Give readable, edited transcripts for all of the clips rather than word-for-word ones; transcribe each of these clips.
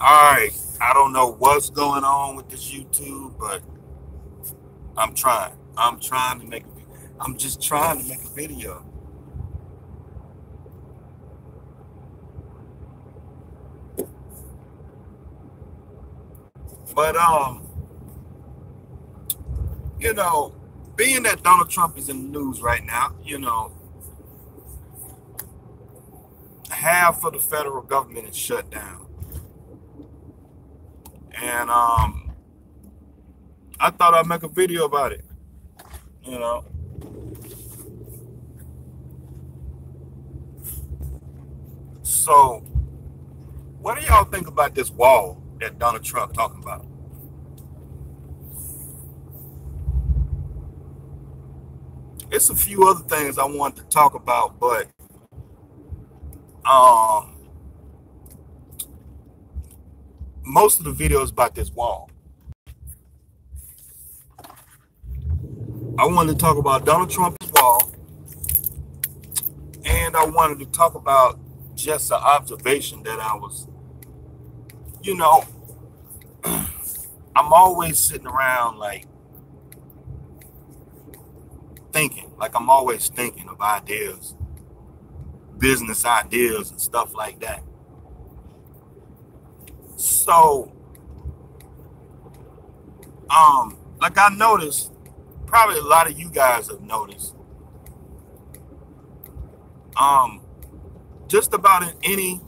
All right, I don't know what's going on with this YouTube, but I'm trying. I'm trying to make. I'm just trying to make a video. But you know, being that Donald Trump is in the news right now, half of the federal government is shut down, and I thought I'd make a video about it. You know, so what do y'all think about this wall that Donald Trump talking about? It's a few other things I wanted to talk about, but um, most of the video is about this wall. I wanted to talk about Donald Trump's wall, and I wanted to talk about just an observation that I was, you know, I'm always sitting around like thinking, like I'm always thinking of ideas, business ideas and stuff like that. So, like I noticed, probably a lot of you guys have noticed, just about in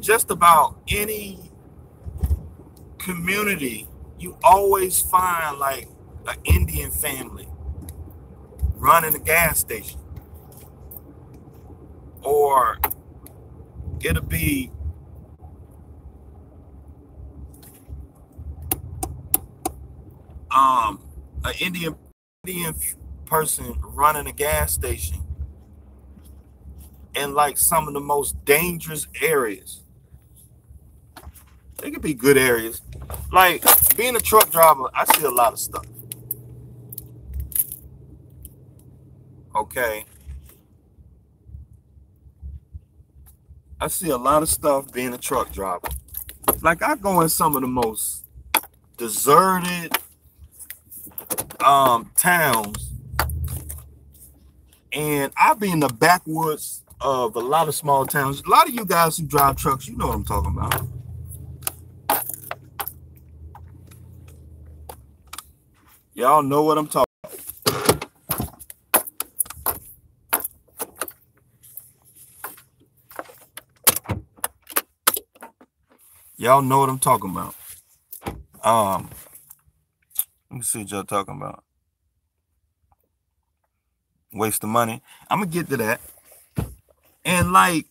just about any community, you always find like an Indian family running a gas station, or it'll be an Indian person running a gas station in like some of the most dangerous areas. They could be good areas. Like being a truck driver, I see a lot of stuff. Okay. I see a lot of stuff being a truck driver. Like I go in some of the most deserted towns, and I be in the backwoods of a lot of small towns. A lot of you guys who drive trucks, you know what I'm talking about. Y'all know what I'm talking about. Y'all know what I'm talking about. Let me see what y'all talking about. Waste of money. I'm gonna get to that. And like,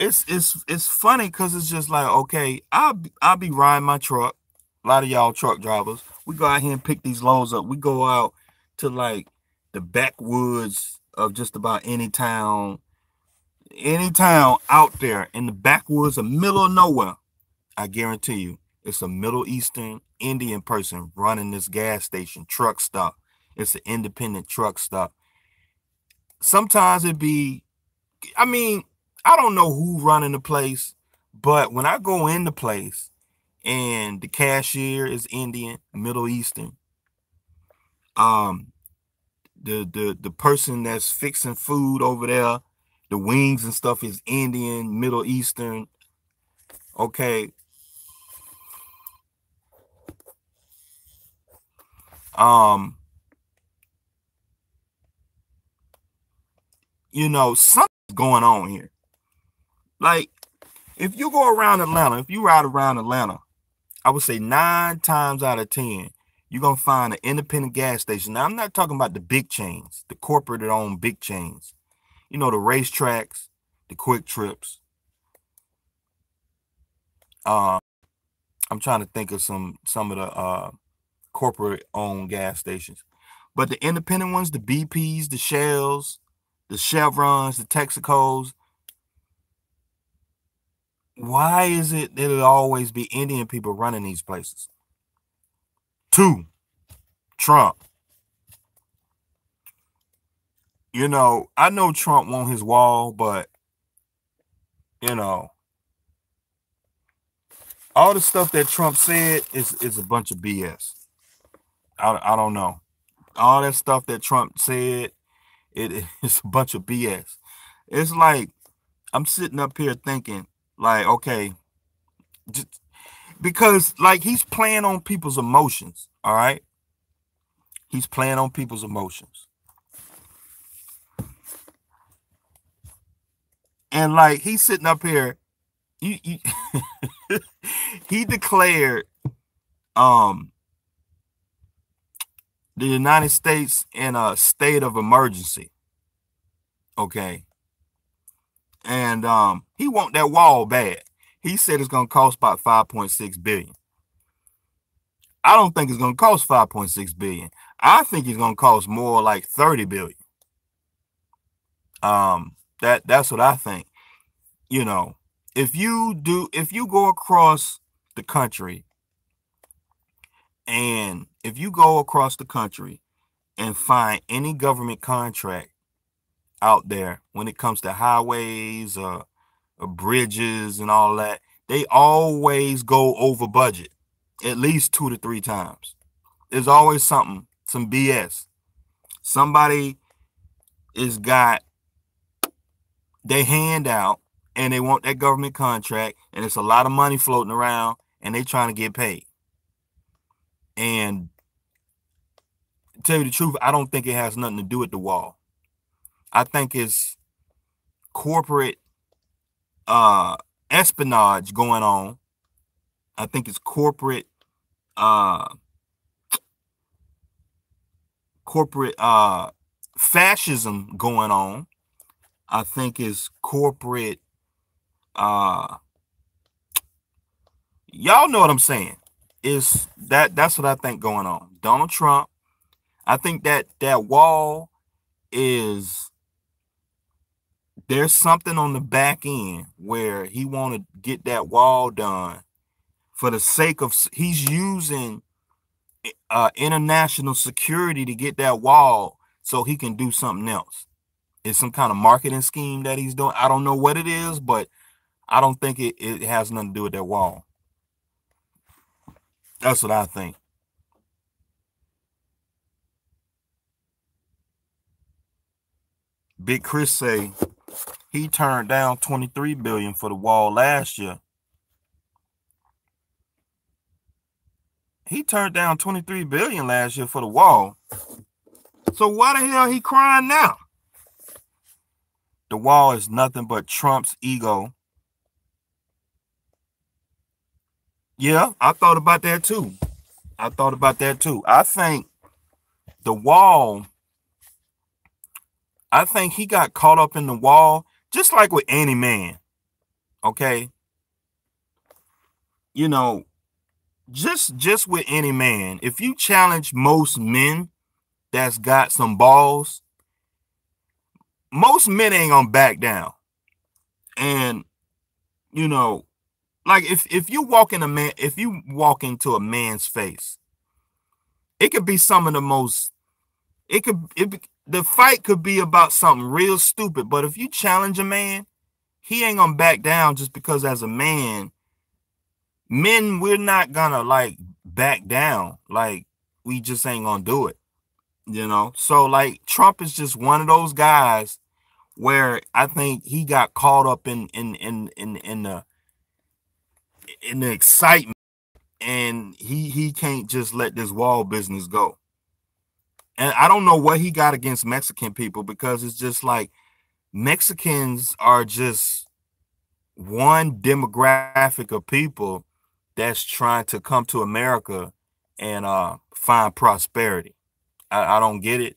it's funny because it's just like, okay, I'll be riding my truck. A lot of y'all truck drivers, we go out here and pick these loads up. We go out to like the backwoods of just about any town out there in the backwoods, the middle of nowhere. I guarantee you, it's a Middle Eastern Indian person running this gas station, truck stop. It's an independent truck stop. Sometimes it be, I mean, I don't know who running the place, but when I go in the place and the cashier is Indian, Middle Eastern, the person that's fixing food over there, the wings and stuff is Indian, Middle Eastern. Okay. Something's going on here. Like, if you go around Atlanta, if you ride around Atlanta, I would say 9 times out of 10, you're going to find an independent gas station. Now, I'm not talking about the big chains, the corporate-owned big chains. The racetracks, the quick trips. I'm trying to think of some of the corporate-owned gas stations. But the independent ones, the BPs, the Shells, the Chevrons, the Texacos, why is it that it'll always be Indian people running these places? 2, Trump. You know, I know Trump want his wall, but you know, all the stuff that Trump said is a bunch of BS. I don't know. All that stuff that Trump said, it's a bunch of BS. It's like I'm sitting up here thinking, like, okay, just, because like he's playing on people's emotions. All right, he's playing on people's emotions, and like he's sitting up here. You he declared um the United States in a state of emergency. Okay. And he want that wall bad. He said it's gonna cost about 5.6 billion. I don't think it's gonna cost 5.6 billion. I think it's gonna cost more like 30 billion. That's what I think. You know, if you go across the country and find any government contract out there when it comes to highways or bridges and all that, they always go over budget at least 2 to 3 times. There's always something, some BS. Somebody is got their hand out and they want that government contract, and it's a lot of money floating around and they trying to get paid. And to tell you the truth, I don't think it has nothing to do with the wall. I think it's corporate espionage going on. I think it's corporate fascism going on. I think it's corporate y'all know what I'm saying. That's what I think going on. Donald Trump, I think that wall is, there's something on the back end where he want to get that wall done for the sake of, he's using international security to get that wall so he can do something else. It's some kind of marketing scheme that he's doing. I don't know what it is, but I don't think it has nothing to do with that wall. That's what I think. Big Chris say he turned down 23 billion for the wall last year. He turned down 23 billion last year for the wall. So why the hell he crying now? The wall is nothing but Trump's ego. Yeah, I thought about that too. I think the wall, I think he got caught up in the wall, just like with any man. Okay. You know, just with any man, if you challenge most men that's got some balls, most men ain't gonna back down. And you know, like if you walk into a man's face, it could be some of the most, the fight could be about something real stupid, but if you challenge a man, he ain't gonna back down, just because as a man, men, we're not gonna like back down. Like, we just ain't gonna do it, you know? So like Trump is just one of those guys where I think he got caught up in the excitement, and he can't just let this wall business go. And I don't know what he got against Mexican people, because it's just like Mexicans are just one demographic of people that's trying to come to America and find prosperity. I don't get it.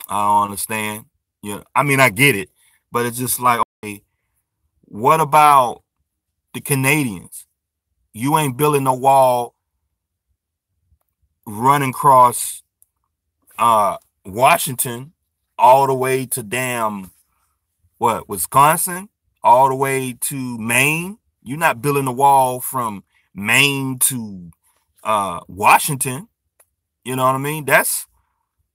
I don't understand. You know, I mean, I get it, but it's just like, okay, what about the Canadians? You ain't building a wall running across Washington all the way to damn Wisconsin, all the way to Maine. You're not building a wall from Maine to Washington. You know what I mean? That's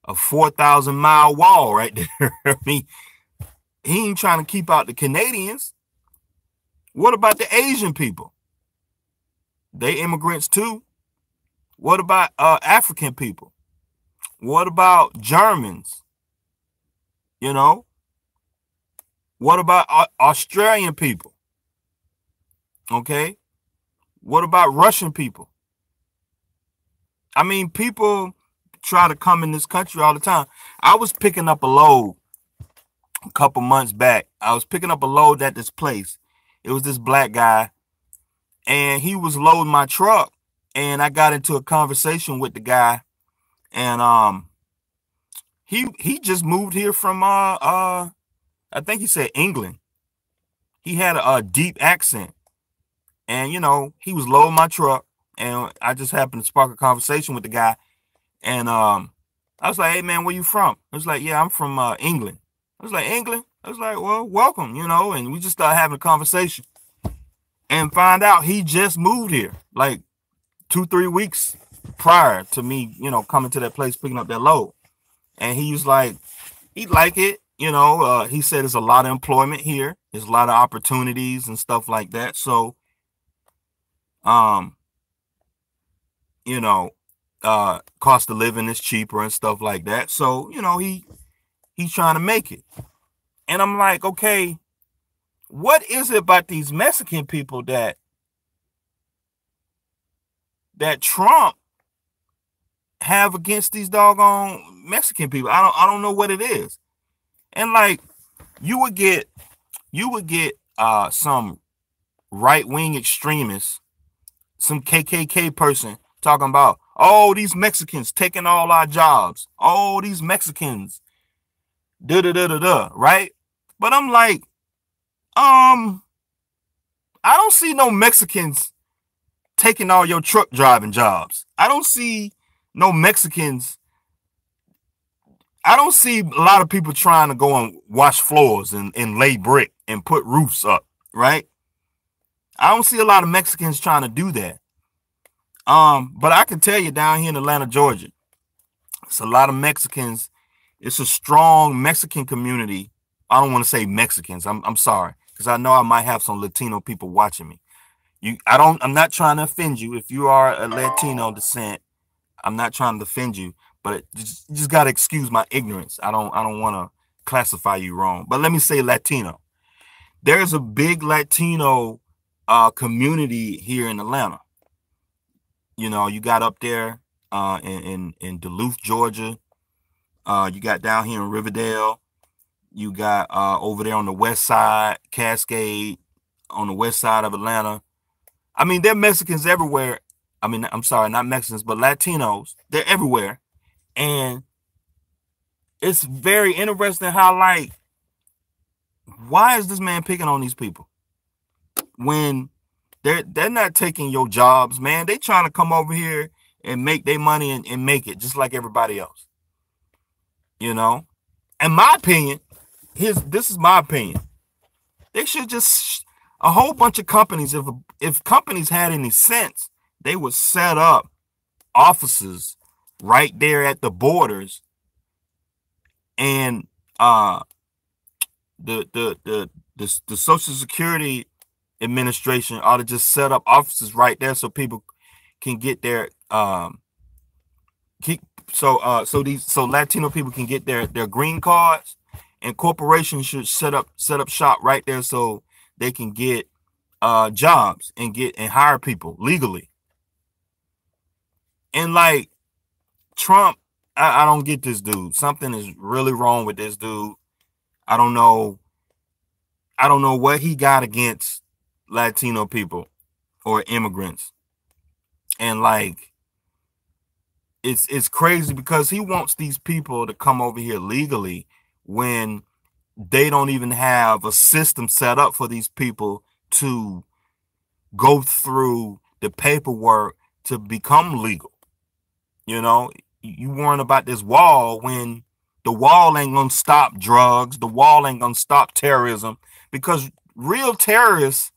a 4,000-mile wall right there. I mean, he ain't trying to keep out the Canadians. What about the Asian people? They immigrants too. What about African people? What about Germans? You know, what about Australian people? Okay. What about Russian people? I mean, people try to come in this country all the time. I was picking up a load a couple months back. I was picking up a load at this place. It was this black guy, and he was loading my truck, and I got into a conversation with the guy, and he just moved here from I think he said England. He had a deep accent, and you know, he was loading my truck, and I just happened to spark a conversation with the guy, and I was like, "Hey man, where you from?" I was like, "Yeah, I'm from England." I was like, "England?" I was like, "Well, welcome," you know, and we just started having a conversation, and find out he just moved here, like 2-3 weeks prior to me, you know, coming to that place picking up that load. And he was like, he'd like it, you know. He said there's a lot of employment here, there's a lot of opportunities and stuff like that. So, you know, cost of living is cheaper and stuff like that. So, you know, he's trying to make it. And I'm like, okay, what is it about these Mexican people that Trump have against these doggone Mexican people? I don't know what it is. And like, you would get some right-wing extremists, some KKK person talking about, oh, these Mexicans taking all our jobs. Oh, these Mexicans, right? But I'm like, I don't see no Mexicans taking all your truck driving jobs. I don't see no Mexicans. I don't see a lot of people trying to go and wash floors and lay brick and put roofs up, right? I don't see a lot of Mexicans trying to do that. But I can tell you down here in Atlanta, Georgia, it's a lot of Mexicans. It's a strong Mexican community. I don't want to say Mexicans. I'm sorry, because I know I might have some Latino people watching me. I'm not trying to offend you. If you are a Latino descent, I'm not trying to offend you, but you just got to excuse my ignorance. I don't want to classify you wrong, but let me say Latino. There's a big Latino community here in Atlanta. You know, you got up there in Duluth, Georgia. You got down here in Riverdale. You got over there on the west side, Cascade, on the west side of Atlanta. I mean, there are Mexicans everywhere. I mean, I'm sorry, not Mexicans, but Latinos. They're everywhere. And it's very interesting how, like, why is this man picking on these people when they're not taking your jobs, man? They trying to come over here and make their money and make it just like everybody else. You know? In my opinion, this is my opinion. They should just, a whole bunch of companies, if companies had any sense, they would set up offices right there at the borders, and the Social Security Administration ought to just set up offices right there so people can get their so Latino people can get their green cards, and corporations should set up shop right there so they can get jobs and hire people legally. And like Trump, I don't get this dude. Something is really wrong with this dude. I don't know what he got against Latino people or immigrants. And like, it's crazy because he wants these people to come over here legally when they don't even have a system set up for these people to go through the paperwork to become legal. You know, you worrying about this wall when the wall ain't gonna stop drugs, the wall ain't gonna stop terrorism, because real terrorists,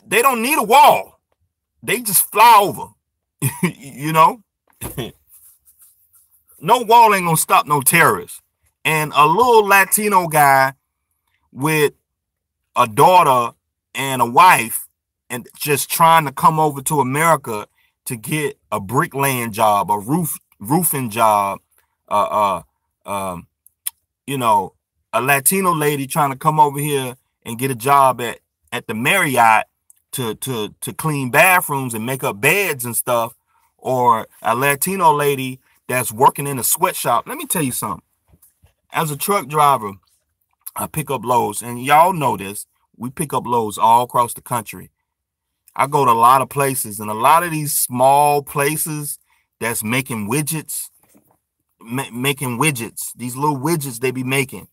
they don't need a wall. They just fly over. You know? no wall ain't gonna stop no terrorists. And a little Latino guy with a daughter and a wife and just trying to come over to America to get a bricklaying job, a roofing job, uh, um, you know, a Latino lady trying to come over here and get a job at the Marriott to clean bathrooms and make up beds and stuff, or a Latino lady that's working in a sweatshop. Let me tell you something. As a truck driver, I pick up loads, and y'all know this. We pick up loads all across the country. I go to a lot of places, and a lot of these small places that's making widgets, these little widgets they be making.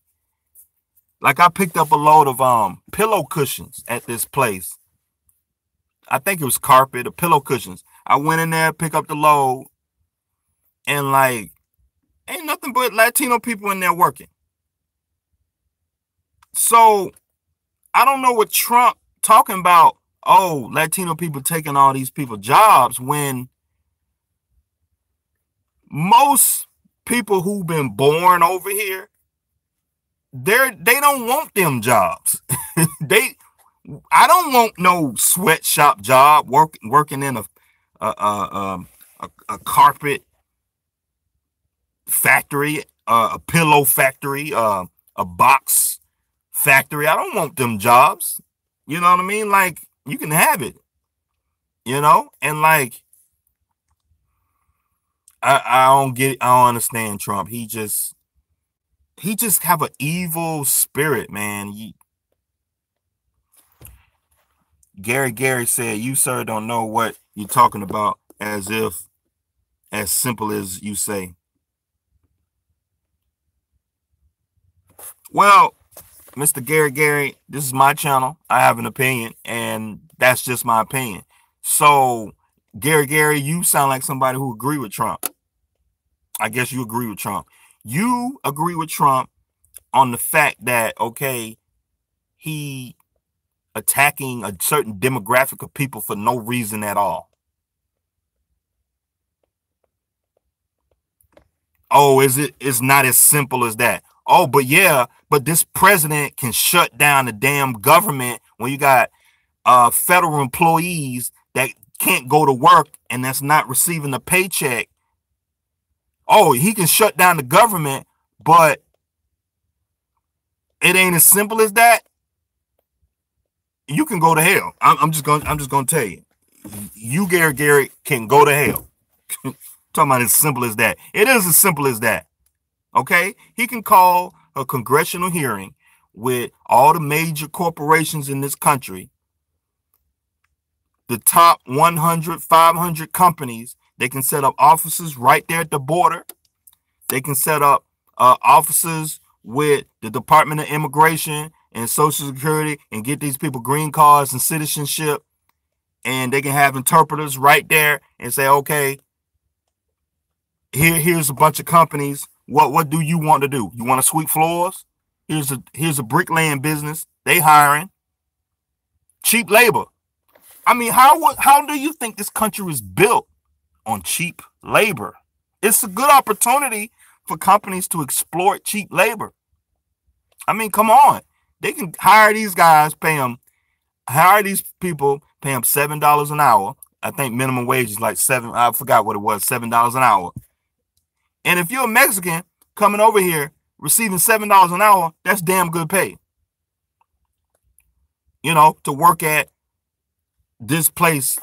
Like I picked up a load of pillow cushions at this place. I think it was carpet or pillow cushions. I went in there, pick up the load, and like, ain't nothing but Latino people in there working. So I don't know what Trump talking about. Oh, Latino people taking all these people jobs, when most people who've been born over here, they don't want them jobs. I don't want no sweatshop job working in a carpet factory, a pillow factory, a box factory. I don't want them jobs. You know what I mean? Like, you can have it, you know? And like, I don't understand Trump. He just have an evil spirit, man. Gary said, "You, sir, don't know what you're talking about, as simple as you say." Well, Mr. Gary, this is my channel. I have an opinion, and that's just my opinion. So, Gary, you sound like somebody who agree with Trump. I guess you agree with Trump. You agree with Trump on the fact that, okay, he attacking a certain demographic of people for no reason at all. Oh, it's not as simple as that. Oh, but yeah, but this president can shut down the damn government when you got federal employees that can't go to work and that's not receiving a paycheck. Oh, he can shut down the government, but it ain't as simple as that. You can go to hell. I'm just gonna tell you. You, Gary, can go to hell. Talking about as simple as that. It is as simple as that. Okay? He can call a congressional hearing with all the major corporations in this country, the top 100, 500 companies. They can set up offices right there at the border. They can set up offices with the Department of Immigration and Social Security and get these people green cards and citizenship. And they can have interpreters right there and say, okay, here's a bunch of companies. What do you want to do? You want to sweep floors? Here's a bricklaying business. They hiring cheap labor. I mean, how do you think this country is built? On cheap labor. It's a good opportunity for companies to exploit cheap labor. I mean, come on. They can hire these guys, hire these people, pay them $7 an hour. I think minimum wage is like I forgot what it was, $7 an hour. And if you're a Mexican coming over here receiving $7 an hour, that's damn good pay. You know, to work at this place,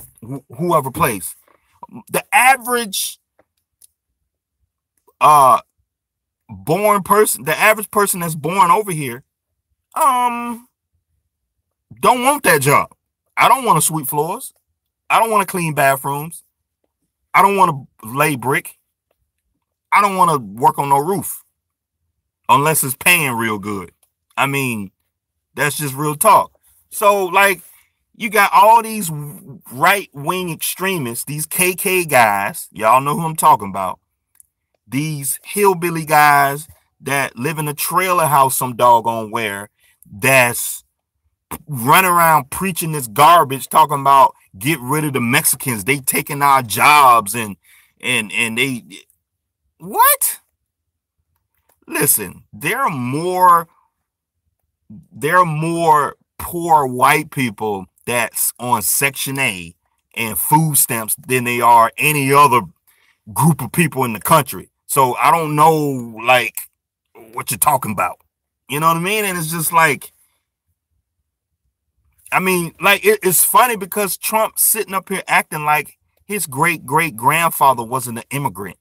whoever place. The average the average person that's born over here, don't want that job. I don't want to sweep floors. I don't want to clean bathrooms. I don't want to lay brick. I don't want to work on no roof unless it's paying real good. I mean, that's just real talk. So, like, you got all these right-wing extremists, these KK guys. Y'all know who I'm talking about. These hillbilly guys that live in a trailer house some doggone where, that's running around preaching this garbage, talking about get rid of the Mexicans. They taking our jobs and they what? Listen, there are more poor white people that's on Section A and food stamps than they are any other group of people in the country. So I don't know, like, what you're talking about. You know what I mean? And it's just like, I mean, like, it's funny because Trump's sitting up here acting like his great great grandfather wasn't an immigrant.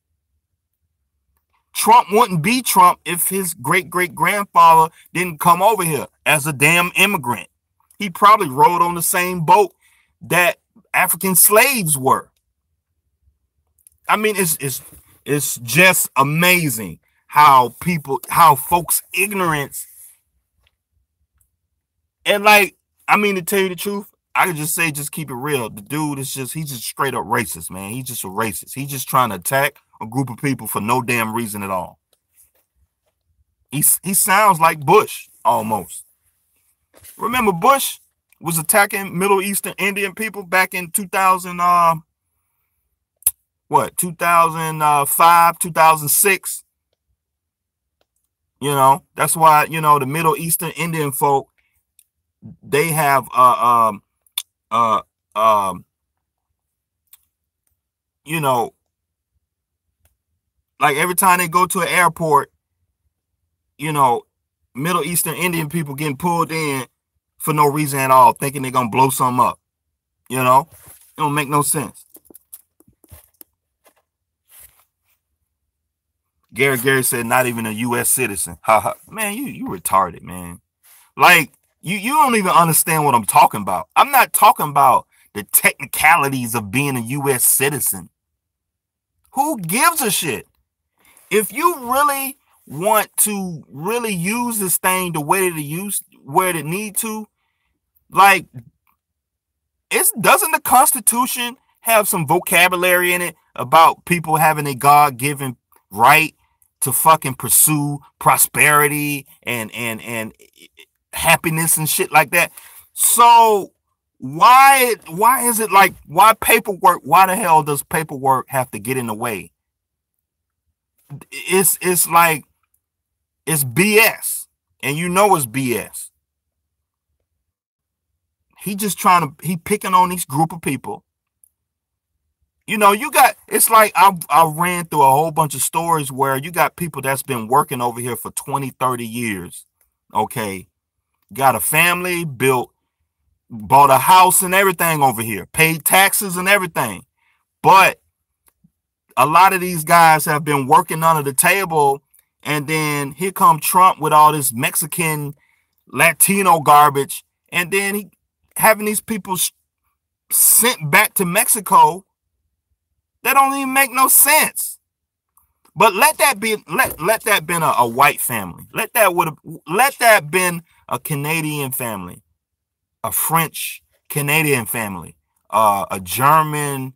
Trump wouldn't be Trump if his great great grandfather didn't come over here as a damn immigrant. He probably rode on the same boat that African slaves were. I mean, it's just amazing how folks ignorance, and like, I mean, to tell you the truth, I could just say, just keep it real. The dude he's just straight up racist, man. He's just a racist. He's just trying to attack a group of people for no damn reason at all. He sounds like Bush almost. Remember Bush was attacking Middle Eastern Indian people back in 2005, 2006. That's why, the Middle Eastern Indian folk, they have like every time they go to an airport, Middle Eastern Indian people getting pulled in for no reason at all, thinking they're gonna blow something up. It don't make no sense. Gary said not even a U.S. citizen. Man, you retarded, man. Like, you don't even understand what I'm talking about. I'm not talking about the technicalities of being a U.S. citizen. Who gives a shit? If you really want to really use this thing the way that where it need to, like, doesn't the Constitution have some vocabulary in it about people having a God-given right to fucking pursue prosperity and happiness and shit like that? So why is it like, why paperwork? Why the hell does paperwork have to get in the way? It's like, it's BS, and it's BS. He picking on these group of people. It's like I ran through a whole bunch of stories where you got people that's been working over here for 20, 30 years. Okay. Got a family, bought a house and everything over here, paid taxes and everything. But a lot of these guys have been working under the table, and then here come Trump with all this Mexican, Latino garbage, and then he having these people sent back to Mexico. That don't even make no sense. But let that been a white family. Let that been a Canadian family, a French Canadian family, a German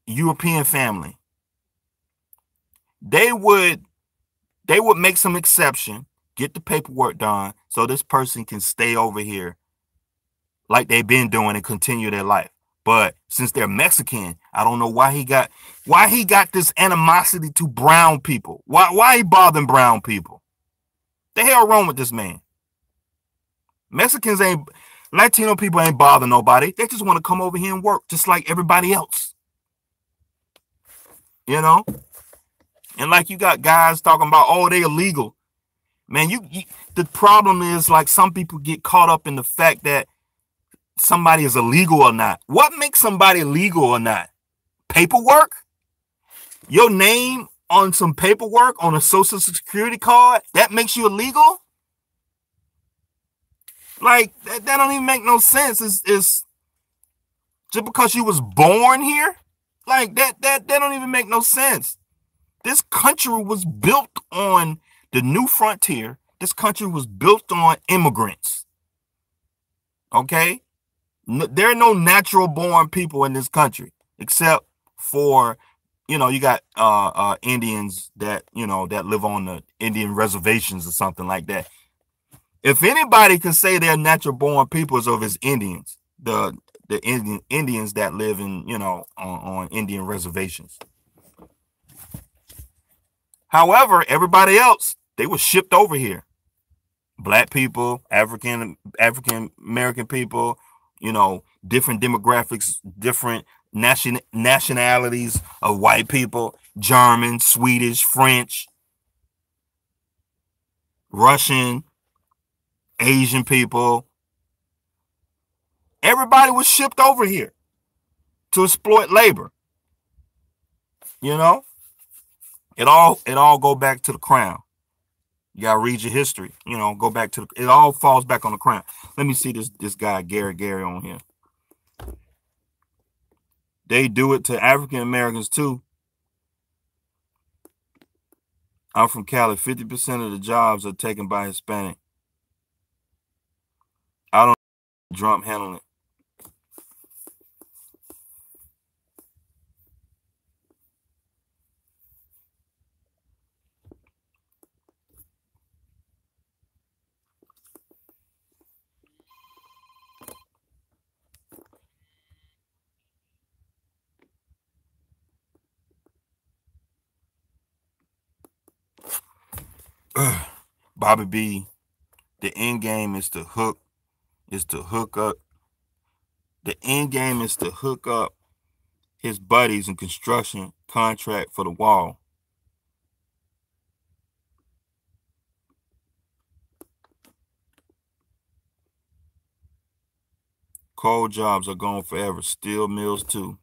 European family. They would make some exception, get the paperwork done, so this person can stay over here like they've been doing and continue their life. But since they're Mexican, I don't know why he got this animosity to brown people. Why he bothering brown people? The hell wrong with this man? Latino people ain't bothering nobody. They just want to come over here and work just like everybody else. And like, you got guys talking about, oh, they illegal. Man, the problem is, like, some people get caught up in the fact that somebody is illegal or not. What makes somebody legal or not? Paperwork? Your name on some paperwork on a social security card, that makes you illegal? Like, that don't even make no sense. It's just because you was born here? Like, that don't even make no sense. This country was built on the new frontier. This country was built on immigrants. Okay? There are no natural born people in this country, except for, you got Indians that live on the Indian reservations or something like that. If anybody can say they're natural born peoples, of his Indians, the Indians that live in, on Indian reservations. However, everybody else, they were shipped over here. Black people, African American people, different demographics, different nationalities of white people, German, Swedish, French, Russian, Asian people. Everybody was shipped over here to exploit labor. It all go back to the crown. You gotta read your history. Go back to it all falls back on the crown. Let me see this guy Gary on here. They do it to African Americans too. I'm from Cali. 50% of the jobs are taken by Hispanic. I don't know Trump handling it. Bobby B, the end game is to hook up. The end game is to hook up his buddies in construction contract for the wall. Coal jobs are gone forever. Steel mills too.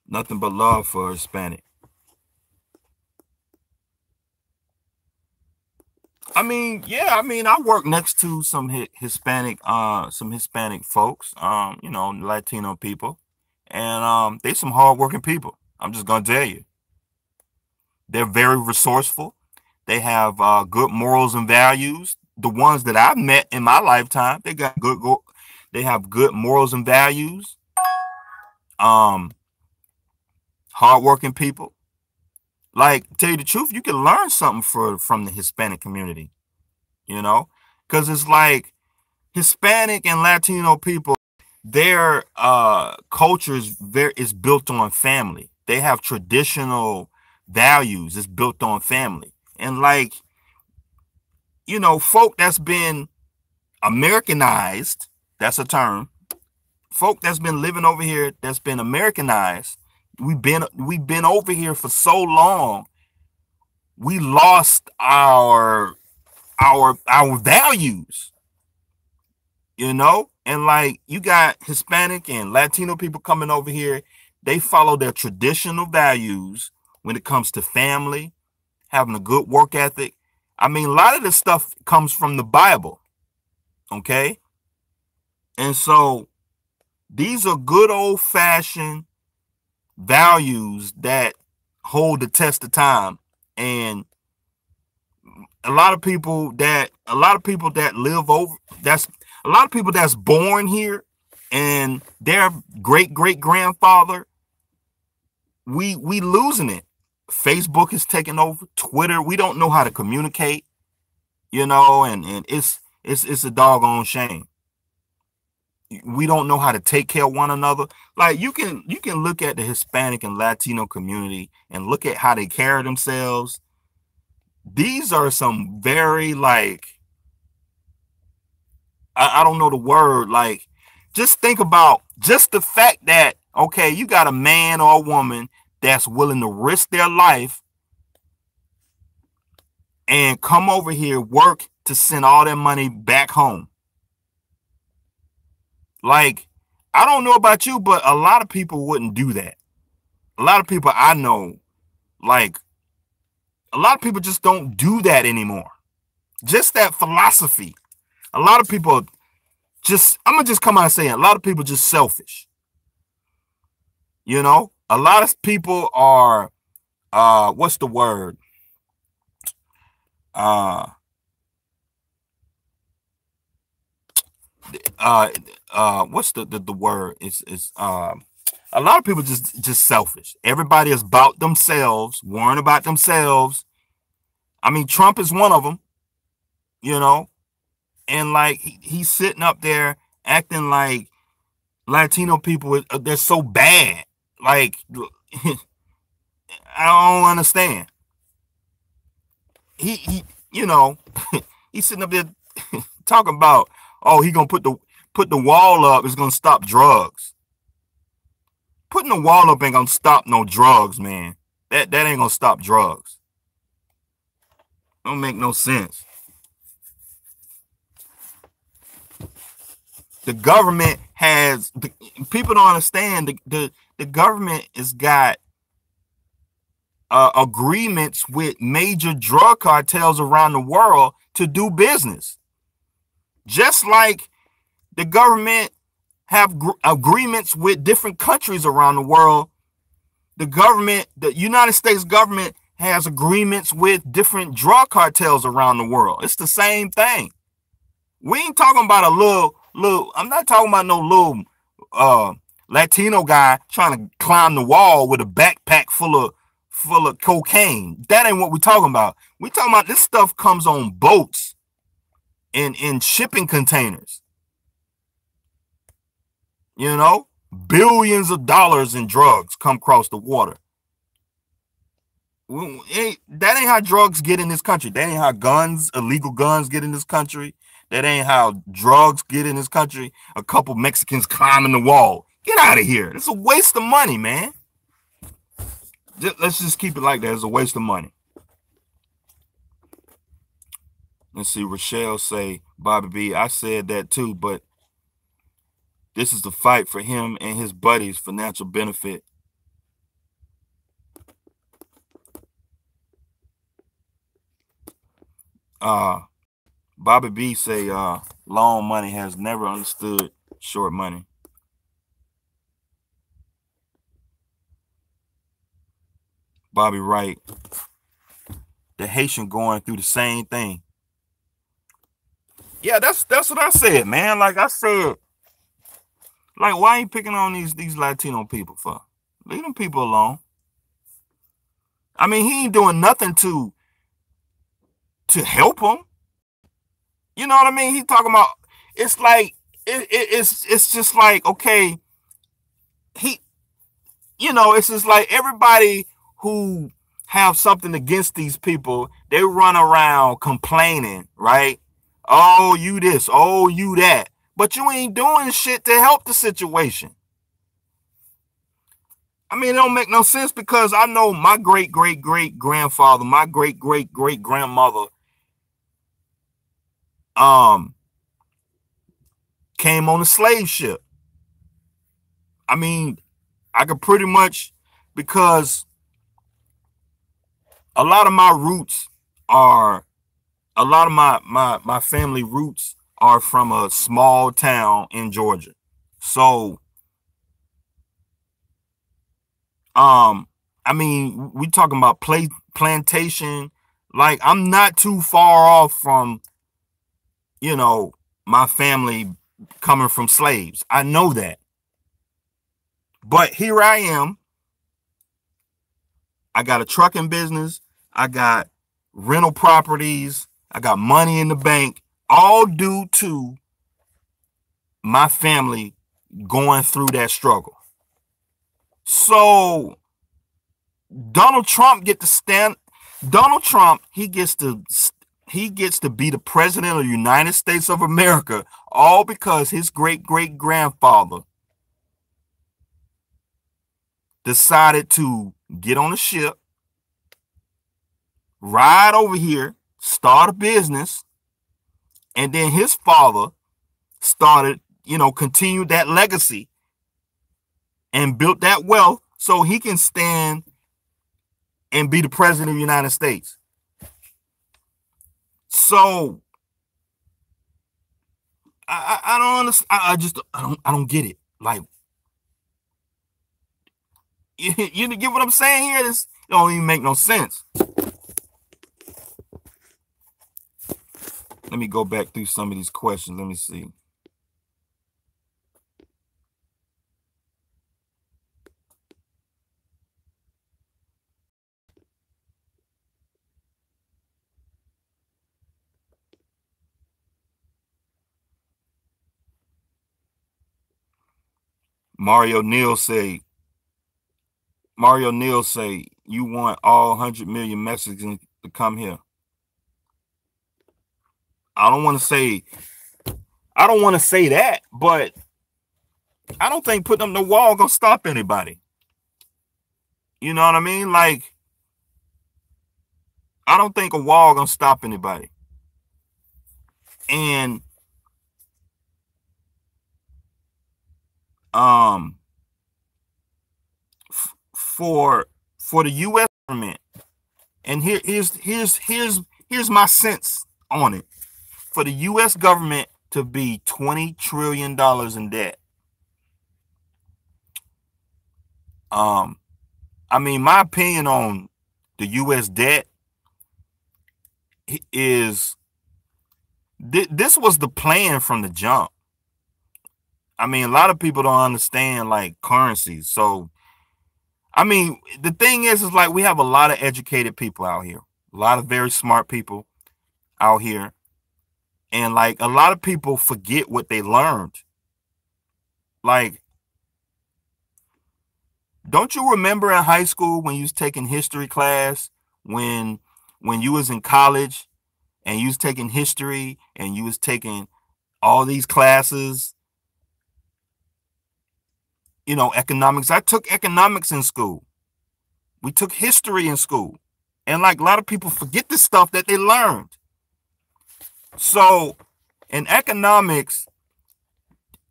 Nothing but love for Hispanic. I work next to some Hispanic folks, Latino people, and they some hardworking people. I'm just gonna tell you, they're very resourceful. They have good morals and values. The ones that I've met in my lifetime, they have good morals and values. Hardworking people. Like, tell you the truth, you can learn something from the Hispanic community, because it's like Hispanic and Latino people, their culture is built on family. They have traditional values. It's built on family. And like, folk that's been Americanized, that's a term. Folk that's been living over here, that's been Americanized. We've been over here for so long. We lost our values, and like, you got Hispanic and Latino people coming over here. They follow their traditional values when it comes to family, having a good work ethic. A lot of this stuff comes from the Bible. Okay. And so these are good old fashioned values that hold the test of time. And a lot of people that live over, that's a lot of people that's born here, and their great grandfather, we losing it. Facebook is taking over. Twitter, we don't know how to communicate, and it's a doggone shame. We don't know how to take care of one another. Like, you can look at the Hispanic and Latino community and look at how they carry themselves. These are some very, like, I don't know the word. Like, just think about just the fact that, okay, you got a man or a woman that's willing to risk their life and come over here, work to send all their money back home. Like, I don't know about you, but a lot of people wouldn't do that. A lot of people I know, like, a lot of people just don't do that anymore. Just that philosophy. A lot of people I'm going to just come out and say it. A lot of people just selfish. A lot of people are, what's the word? What's the word? It's a lot of people just selfish. Everybody is about themselves, worrying about themselves. Trump is one of them, and like, he's sitting up there acting like Latino people, they're so bad. Like, I don't understand. He you know, he's sitting up there talking about, oh, he gonna put the wall up. It's gonna stop drugs. Putting the wall up ain't gonna stop no drugs, man. That ain't gonna stop drugs. Don't make no sense. The government has people don't understand the government has got agreements with major drug cartels around the world to do business. Just like the government have agreements with different countries around the world, the United States government has agreements with different drug cartels around the world. It's the same thing. We ain't talking about a little. I'm not talking about no little Latino guy trying to climb the wall with a backpack full of cocaine. That ain't what we're talking about. We talking about this stuff comes on boats and in shipping containers. You know, billions of dollars in drugs come across the water. That ain't how drugs get in this country. That ain't how illegal guns get in this country. That ain't how drugs get in this country. A couple Mexicans climbing the wall. Get out of here. It's a waste of money, man. Let's just keep it like that. It's a waste of money. Let's see. Rochelle say, Bobby B, I said that too, but this is the fight for him and his buddies' financial benefit. Bobby B say long money has never understood short money. Bobby Wright, the Haitian going through the same thing. Yeah, that's what I said, man. Like I said, like why ain't picking on these Latino people for? Leave them people alone. I mean, he ain't doing nothing to help them. You know what I mean? He talking about it's like it's just like, okay, it's just like everybody who have something against these people, they run around complaining, right? Oh, you this, oh, you that. But you ain't doing shit to help the situation. I mean, it don't make no sense because I know my great-great-great-grandfather, my great-great-great-grandmother came on a slave ship. I mean, I could pretty much, because a lot of my family roots are from a small town in Georgia. So, I mean, we talking about plantation. Like, I'm not too far off from, my family coming from slaves. I know that. But here I am. I got a trucking business. I got rental properties. I got money in the bank, all due to my family going through that struggle. So Donald Trump he gets to be the president of the United States of America, all because his great-great-grandfather decided to get on a ship, ride over here, start a business, and then his father started, continued that legacy and built that wealth so he can stand and be the president of the United States. So I don't understand. I don't get it. Like, you get what I'm saying here? This don't even make no sense. Let me go back through some of these questions. Let me see. Mario Neal say, Mario Neal say you want all 100 million Mexicans to come here. I don't want to say that, but I don't think putting up the wall gonna stop anybody. You know what I mean? Like, I don't think a wall gonna stop anybody. And for the U.S. government, and here's my sense on it. For the U.S. government to be $20 trillion in debt, I mean, my opinion on the U.S. debt is this was the plan from the jump. I mean, a lot of people don't understand like currencies. So, I mean, the thing is like we have a lot of educated people out here, a lot of very smart people out here. And like a lot of people forget what they learned. Like, don't you remember in high school when you was taking history class, when you was in college and you was taking history and you was taking all these classes, you know, economics. I took economics in school. We took history in school. And like a lot of people forget the stuff that they learned. So in economics,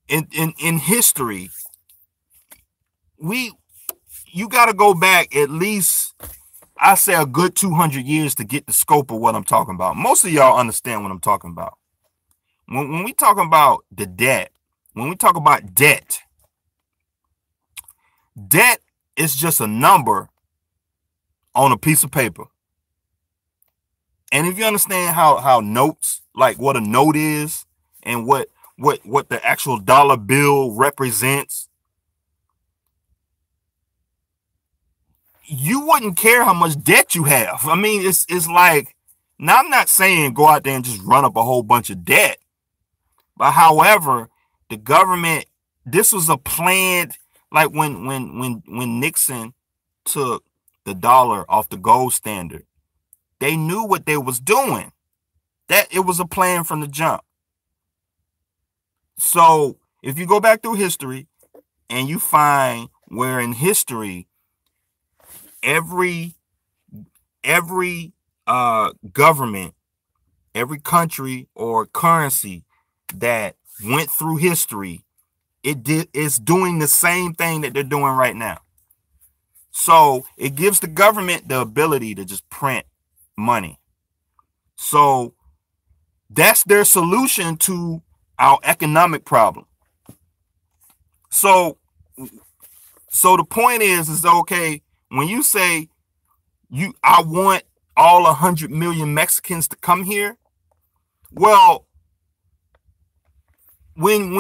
in history, you got to go back at least, I say, a good 200 years to get the scope of what I'm talking about. Most of y'all understand what I'm talking about. When we talk about the debt, when we talk about debt is just a number on a piece of paper. And if you understand how notes, like what a note is and what the actual dollar bill represents, you wouldn't care how much debt you have. I mean, it's like, now I'm not saying go out there and just run up a whole bunch of debt. But however, the government, this was a planned, like when Nixon took the dollar off the gold standard, they knew what they was doing. That it was a plan from the jump. So if you go back through history and you find where in history, every government, every country or currency that went through history, it's doing the same thing that they're doing right now. So it gives the government the ability to just print money. So that's their solution to our economic problem. So the point is okay, when you say I want all 100 million Mexicans to come here, well, when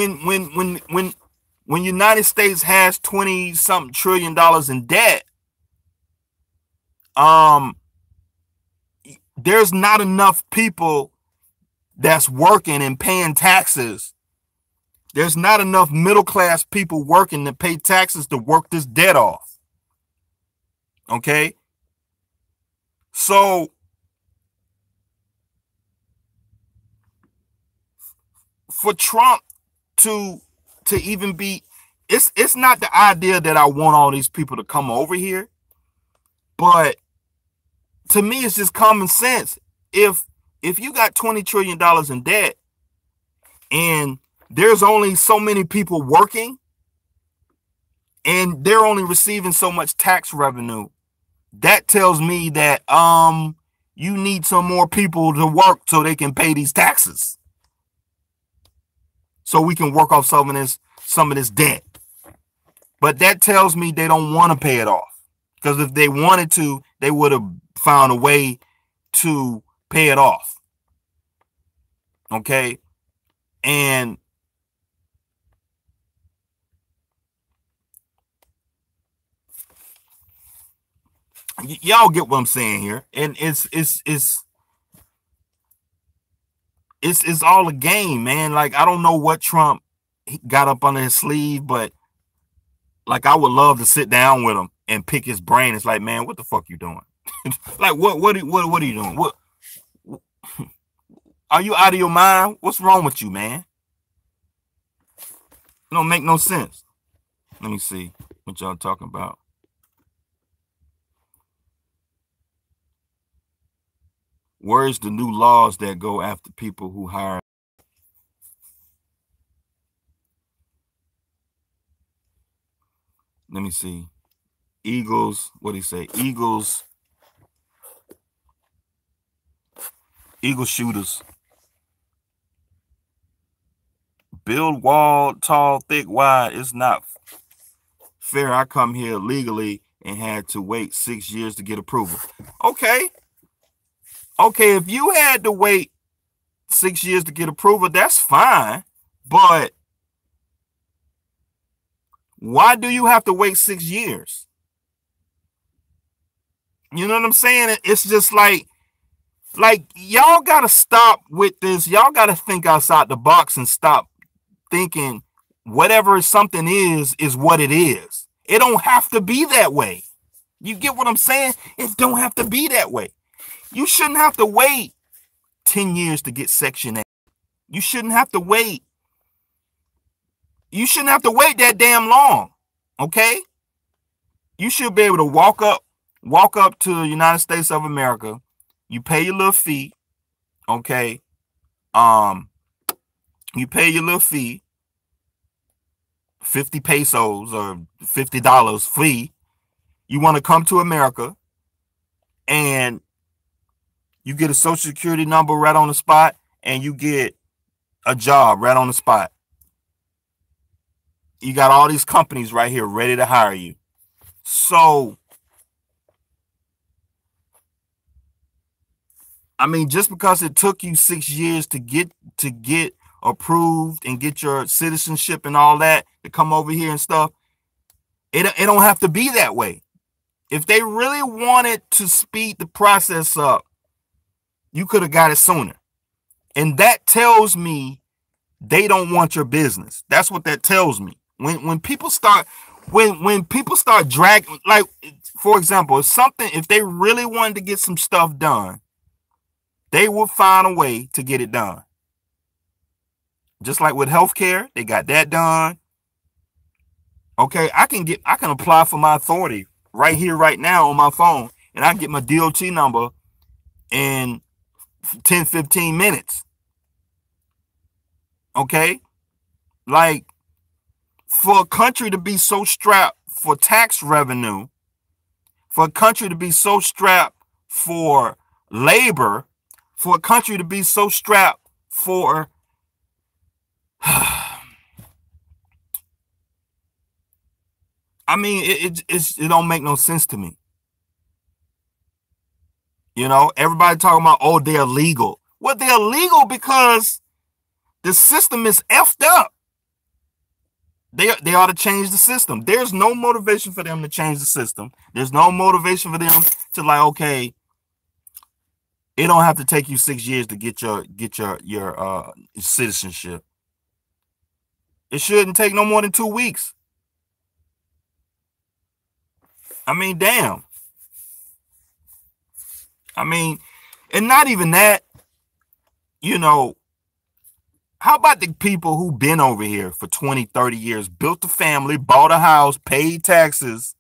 United States has 20-something trillion dollars in debt, there's not enough people that's working and paying taxes. There's not enough middle-class people working to pay taxes to work this debt off. Okay? So for Trump to even be, it's not the idea that I want all these people to come over here, but to me it's just common sense. If you got $20 trillion in debt and there's only so many people working and they're only receiving so much tax revenue, that tells me that you need some more people to work so they can pay these taxes, so we can work off some of this debt. But that tells me they don't want to pay it off, because if they wanted to, they would have found a way to pay it off. Okay? And y'all get what I'm saying here. And it's all a game, man. Like, I don't know what Trump got up under his sleeve, but like, I would love to sit down with him and pick his brain. It's like, man, what the fuck you doing? Like, what are you doing? What are you out of your mind? What's wrong with you, man? It don't make no sense. Let me see what y'all talking about. Where's the new laws that go after people who hire? Let me see. Eagles, what do you say? Eagles shooters. Build wall, tall, thick, wide. It's not fair. I come here legally and had to wait 6 years to get approval. Okay. Okay, if you had to wait 6 years to get approval, that's fine. But why do you have to wait 6 years? You know what I'm saying? It's just like y'all got to stop with this. Y'all got to think outside the box and stop thinking whatever something is what it is. It don't have to be that way. You get what I'm saying? It don't have to be that way. You shouldn't have to wait 10 years to get Section 8. You shouldn't have to wait. You shouldn't have to wait that damn long. Okay? You should be able to walk up to the United States of America. You pay your little fee. Okay? You pay your little fee, 50 pesos or $50 fee. You want to come to America and you get a social security number right on the spot and you get a job right on the spot. You got all these companies right here ready to hire you. So, I mean, just because it took you 6 years to get approved and get your citizenship and all that to come over here and stuff, it don't have to be that way. If they really wanted to speed the process up, you could have got it sooner. And that tells me they don't want your business. That's what that tells me. When people start dragging, like, for example, if they really wanted to get some stuff done, they will find a way to get it done. Just like with healthcare, they got that done. Okay, I can apply for my authority right here, right now on my phone, and I can get my DOT number in 10, 15 minutes. Okay? Like, for a country to be so strapped for tax revenue, for a country to be so strapped for labor, for a country to be so strapped for I mean, it don't make no sense to me. You know, everybody talking about, oh, they're legal. Well, they're legal because the system is effed up. They ought to change the system. There's no motivation for them to change the system. There's no motivation for them to, like, okay, it don't have to take you 6 years to get your citizenship. It shouldn't take no more than 2 weeks. I mean, damn. I mean, and not even that, you know, how about the people who've been over here for 20, 30 years, built a family, bought a house, paid taxes,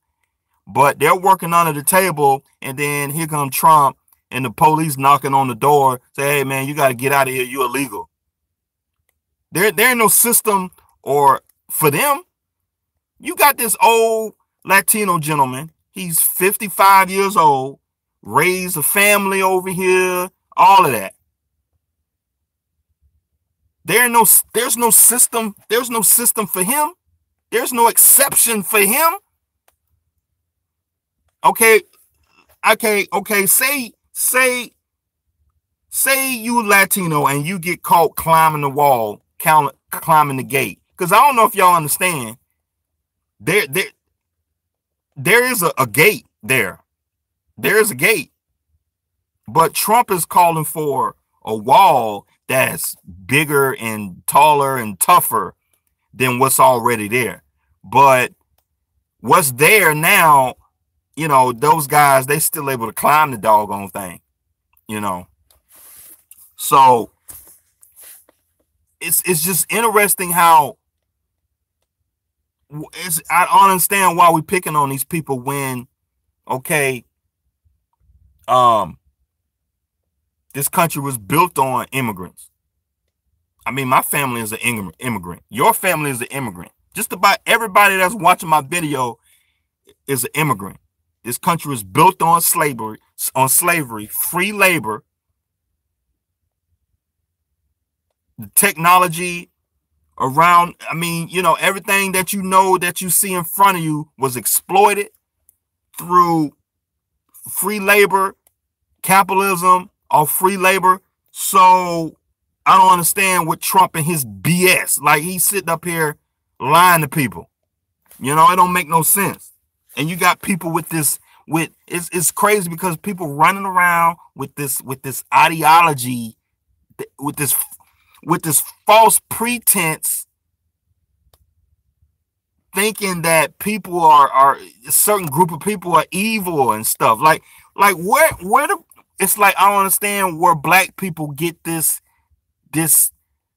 but they're working under the table, and then here comes Trump and the police knocking on the door, say, hey, man, you got to get out of here. You're illegal. There ain't no system or for them. You got this old Latino gentleman. He's 55 years old, raised a family over here, all of that. There's no system. There's no system for him. There's no exception for him. Okay. Say you Latino and you get caught climbing the wall, climbing the gate. Because I don't know if y'all understand. There is a gate there. There is a gate. But Trump is calling for a wall that's bigger and taller and tougher than what's already there. But what's there now you know, those guys, they still able to climb the doggone thing, you know. So it's just interesting how I don't understand why we picking on these people when, okay, this country was built on immigrants. I mean, my family is an immigrant. Your family is an immigrant. Just about everybody that's watching my video is an immigrant. This country was built on slavery, free labor, the technology around. I mean, you know, everything that you see in front of you was exploited through free labor, capitalism, or free labor. So I don't understand what Trump and his BS. Like, he's sitting up here lying to people. You know, it don't make no sense. And you got people with this, it's crazy because people running around with this ideology, with this false pretense, thinking that people are a certain group of people are evil and stuff. Like where it's like, I don't understand where black people get this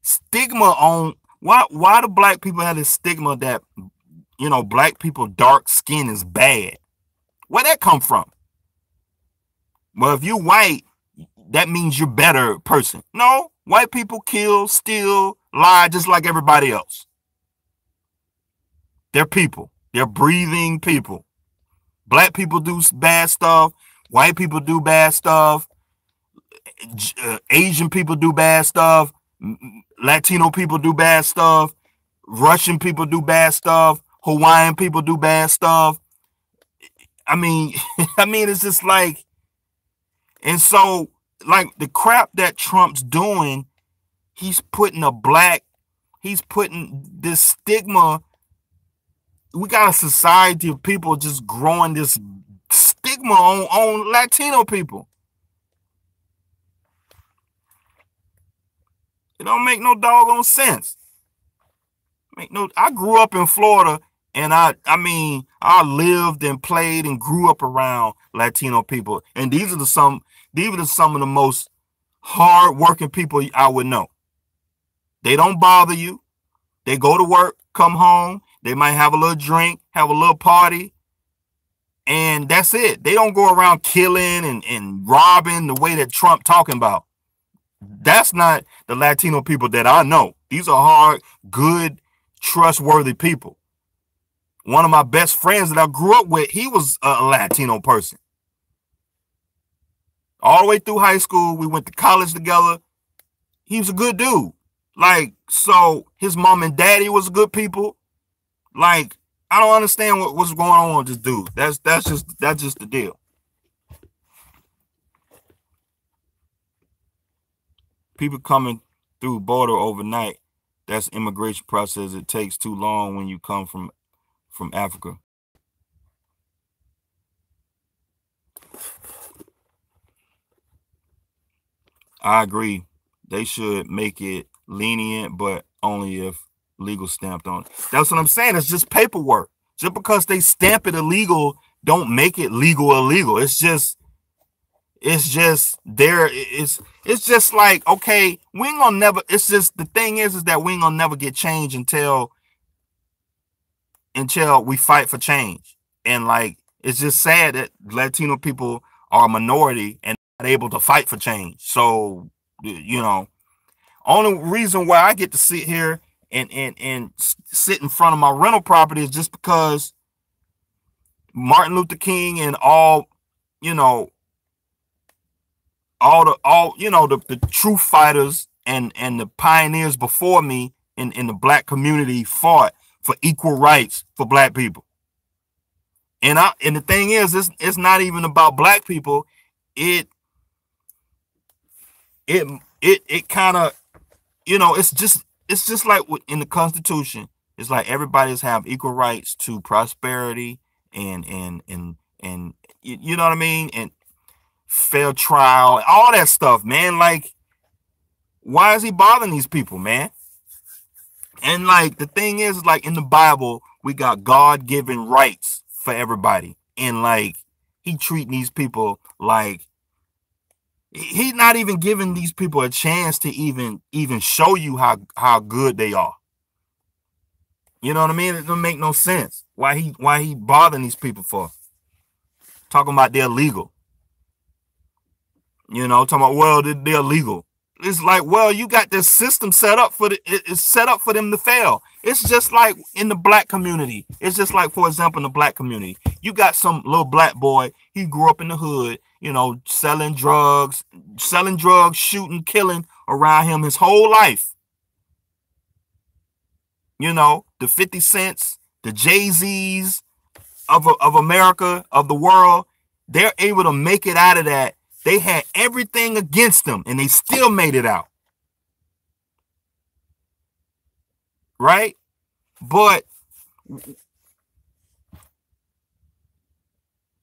stigma on. Why do black people have this stigma that, you know, black people dark skin is bad? Where that come from? Well, if you're white, that means you're a better person. No, white people kill, steal, lie just like everybody else. They're people. They're breathing people. Black people do bad stuff. White people do bad stuff. Asian people do bad stuff. Latino people do bad stuff. Russian people do bad stuff. Hawaiian people do bad stuff. I mean, it's just like, and so, like, the crap that Trump's doing, he's putting this stigma. We got a society of people just growing this stigma on Latino people. It don't make no doggone sense. I grew up in Florida, and I mean, I lived and played and grew up around Latino people. And these are some of the most hard-working people I would know. They don't bother you. They go to work, come home. They might have a little drink, have a little party, and that's it. They don't go around killing and robbing the way that Trump talking about. That's not the Latino people that I know. These are hard, good, trustworthy people. One of my best friends that I grew up with, he was a Latino person. All the way through high school, we went to college together. He was a good dude. Like, so his mom and daddy was good people. Like, I don't understand what's going on with this dude. That's just the deal. People coming through border overnight, that's immigration process. It takes too long when you come from Africa. I agree. They should make it lenient, but only if legal stamped on it. That's what I'm saying. It's just paperwork. Just because they stamp it illegal, don't make it legal illegal. It's just there. It's just like, okay, we ain't gonna never. It's just, the thing is that we ain't gonna never get change until we fight for change. And like, it's just sad that Latino people are a minority and not able to fight for change. So, you know, only reason why I get to sit here and sit in front of my rental property is just because Martin Luther King and all the true fighters and the pioneers before me in the black community fought for equal rights for black people. And the thing is, it's not even about black people. It kind of, it's just like in the Constitution. It's like everybody's have equal rights to prosperity and you know what I mean, and fair trial, all that stuff, man. Like, why is he bothering these people, man? And like, the thing is, like, in the Bible, we got God-given rights for everybody. And like, He treating these people like he's not even giving these people a chance to even show you how good they are. You know what I mean? It doesn't make no sense. Why he bothering these people for? Talking about they're legal. You know, talking about, well, they're legal. It's like, well, you got this system set up for it's set up for them to fail. It's just like in the black community. It's just like, for example, in the black community, you got some little black boy. He grew up in the hood, you know, selling drugs, shooting, killing around him his whole life. You know, the 50 Cents, the Jay-Z's of America, of the world, they're able to make it out of that. They had everything against them, and they still made it out. Right? But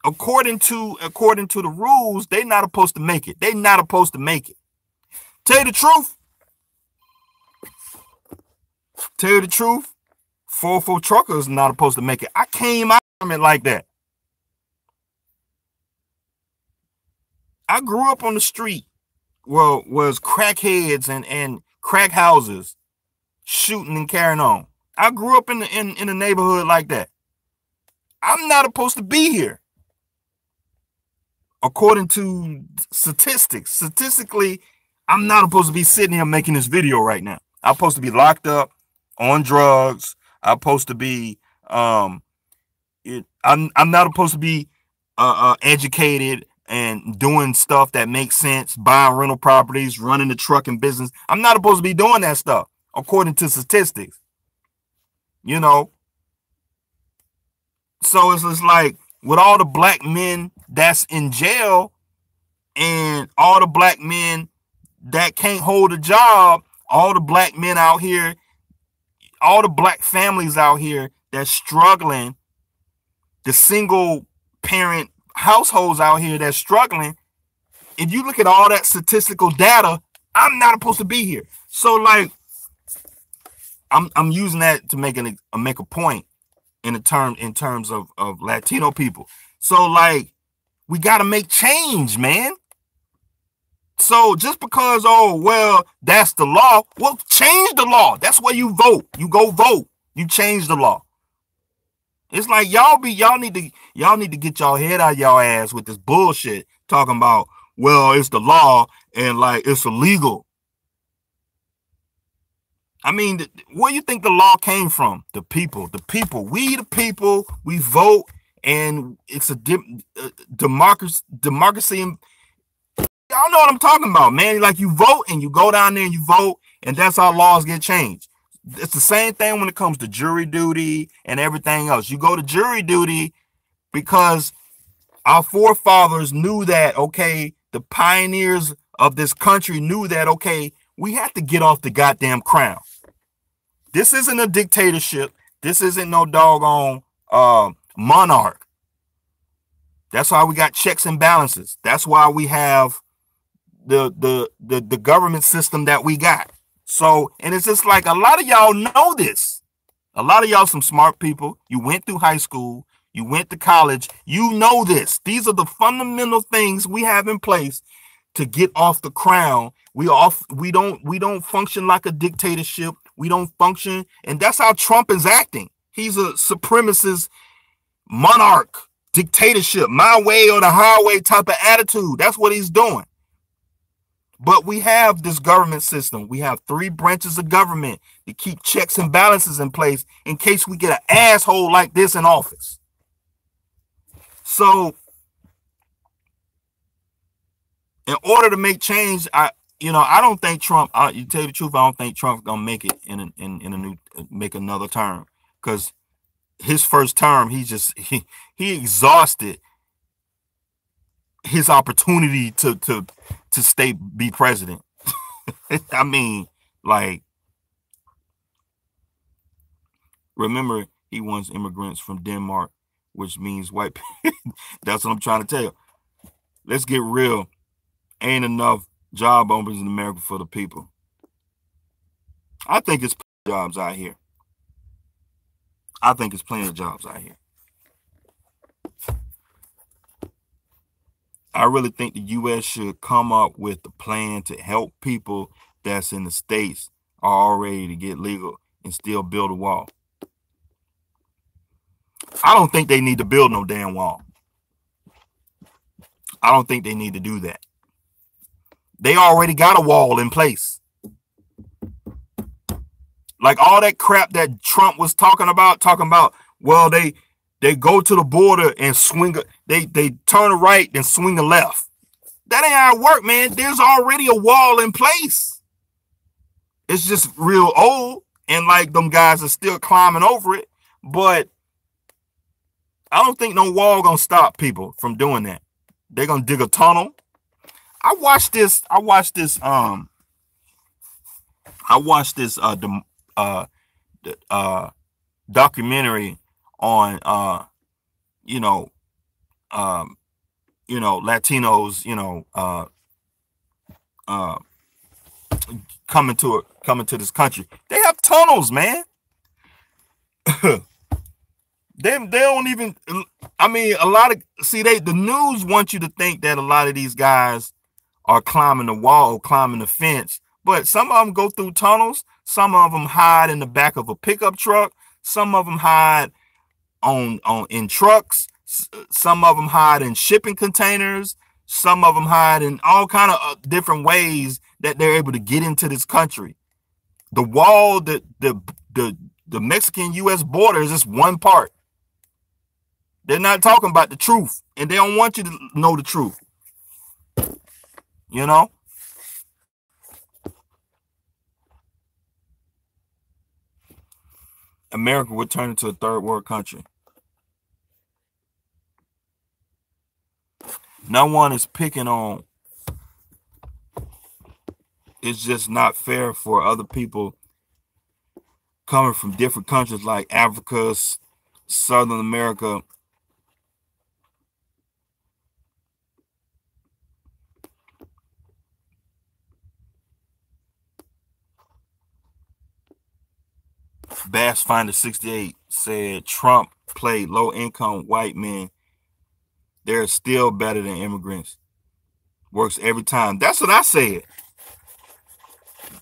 according to the rules, they're not supposed to make it. They're not supposed to make it. Tell you the truth. 404 truckers not supposed to make it. I came out from it like that. I grew up on the street where was crackheads and crack houses shooting and carrying on. I grew up in the neighborhood like that. I'm not supposed to be here. According to statistics, statistically, I'm not supposed to be sitting here making this video right now. I'm supposed to be locked up on drugs. I'm supposed to be I'm not supposed to be educated and doing stuff that makes sense, buying rental properties, running the trucking business. I'm not supposed to be doing that stuff, according to statistics. You know? So it's like, with all the black men that's in jail and all the black men that can't hold a job, all the black men out here, all the black families out here that's struggling, the single parent households out here that's struggling, if you look at all that statistical data, I'm not supposed to be here. So like, I'm using that to make a point in terms of Latino people. So like, we got to make change, man. So just because, oh, well, that's the law, well, change the law. That's where you vote. You go vote. You change the law. It's like y'all need to get y'all head out y'all ass with this bullshit talking about, well, it's the law and like it's illegal. I mean, where you think the law came from? The people. We the people, we vote, and it's a democracy. Y'all know what I'm talking about, man. Like, you vote and you go down there and you vote, and that's how laws get changed. It's the same thing when it comes to jury duty and everything else. You go to jury duty because our forefathers knew that, okay, the pioneers of this country knew that, okay, we have to get off the goddamn crown. This isn't a dictatorship. This isn't no doggone monarch. That's why we got checks and balances. That's why we have the government system that we got. So, and it's just like, a lot of y'all know this. A lot of y'all some smart people. You went through high school. You went to college. You know this. These are the fundamental things we have in place to get off the crown. We don't function like a dictatorship. We don't function, and that's how Trump is acting. He's a supremacist monarch, dictatorship, my way or the highway type of attitude. That's what he's doing. But we have this government system. We have 3 branches of government to keep checks and balances in place in case we get an asshole like this in office. So, in order to make change, I don't think Trump. You tell you the truth, I don't think Trump's gonna make it make another term, because his first term, he exhausted his opportunity to be president. I mean, like, remember, he wants immigrants from Denmark, which means white people. That's what I'm trying to tell you. Let's get real. Ain't enough job openings in America for the people. I think it's jobs out here. I think it's plenty of jobs out here. I really think the U.S. should come up with a plan to help people that's in the states are already to get legal and still build a wall. I don't think they need to build no damn wall. I don't think they need to do that. They already got a wall in place. Like all that crap that Trump was talking about, well, they go to the border and swing, they turn a right and swing a left. That ain't how it work, man. There's already a wall in place. It's just real old, and like them guys are still climbing over it. But I don't think no wall gonna stop people from doing that. They're gonna dig a tunnel. I watched this documentary on Latinos, coming to this country. They have tunnels, man. They don't even, I mean, the news wants you to think that a lot of these guys are climbing the wall, climbing the fence, but some of them go through tunnels. Some of them hide in the back of a pickup truck. Some of them hide in trucks. Some of them hide in shipping containers. Some of them hide in all kind of different ways that they're able to get into this country. The wall, the Mexican-U.S. border is just one part. They're not talking about the truth, and they don't want you to know the truth. You know? America would turn into a third world country. No one is picking on. It's just not fair for other people coming from different countries like Africa, Southern America. Bassfinder 68 said Trump played low-income white men. They're still better than immigrants. Works every time. That's what I said.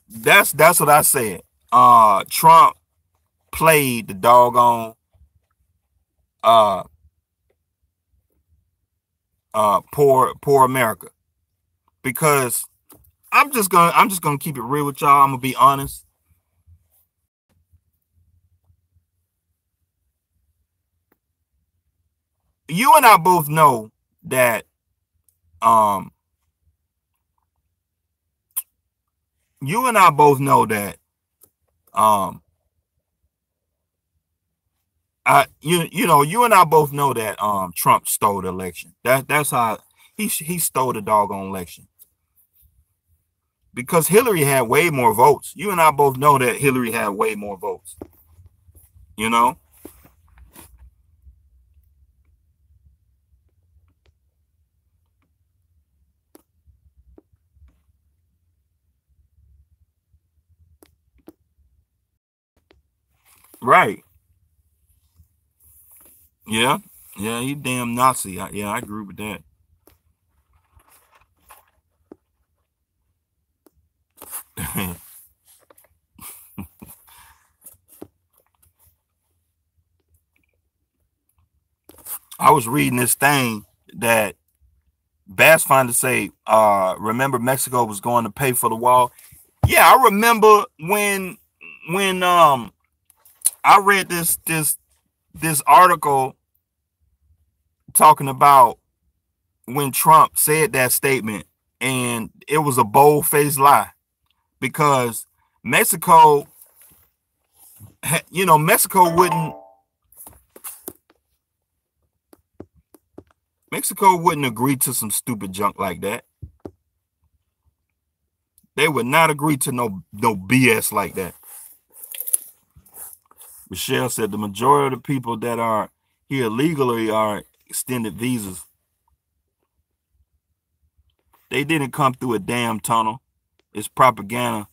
That's what I said. Trump played the doggone poor America. Because I'm just gonna keep it real with y'all. I'm gonna be honest. You and I both know that you and I both know that Trump stole the election. That's how he stole the doggone election. Because Hillary had way more votes. You and I both know that Hillary had way more votes. You know? Right. Yeah. Yeah, he damn Nazi. Yeah, I agree with that. I was reading this thing that Bassfinder say, remember Mexico was going to pay for the wall. Yeah, I remember when I read this article talking about when Trump said that statement, and it was a bold-faced lie, because Mexico, Mexico wouldn't agree to some stupid junk like that. They would not agree to no BS like that. Michelle said the majority of the people that are here legally are extended visas. They didn't come through a damn tunnel. It's propaganda.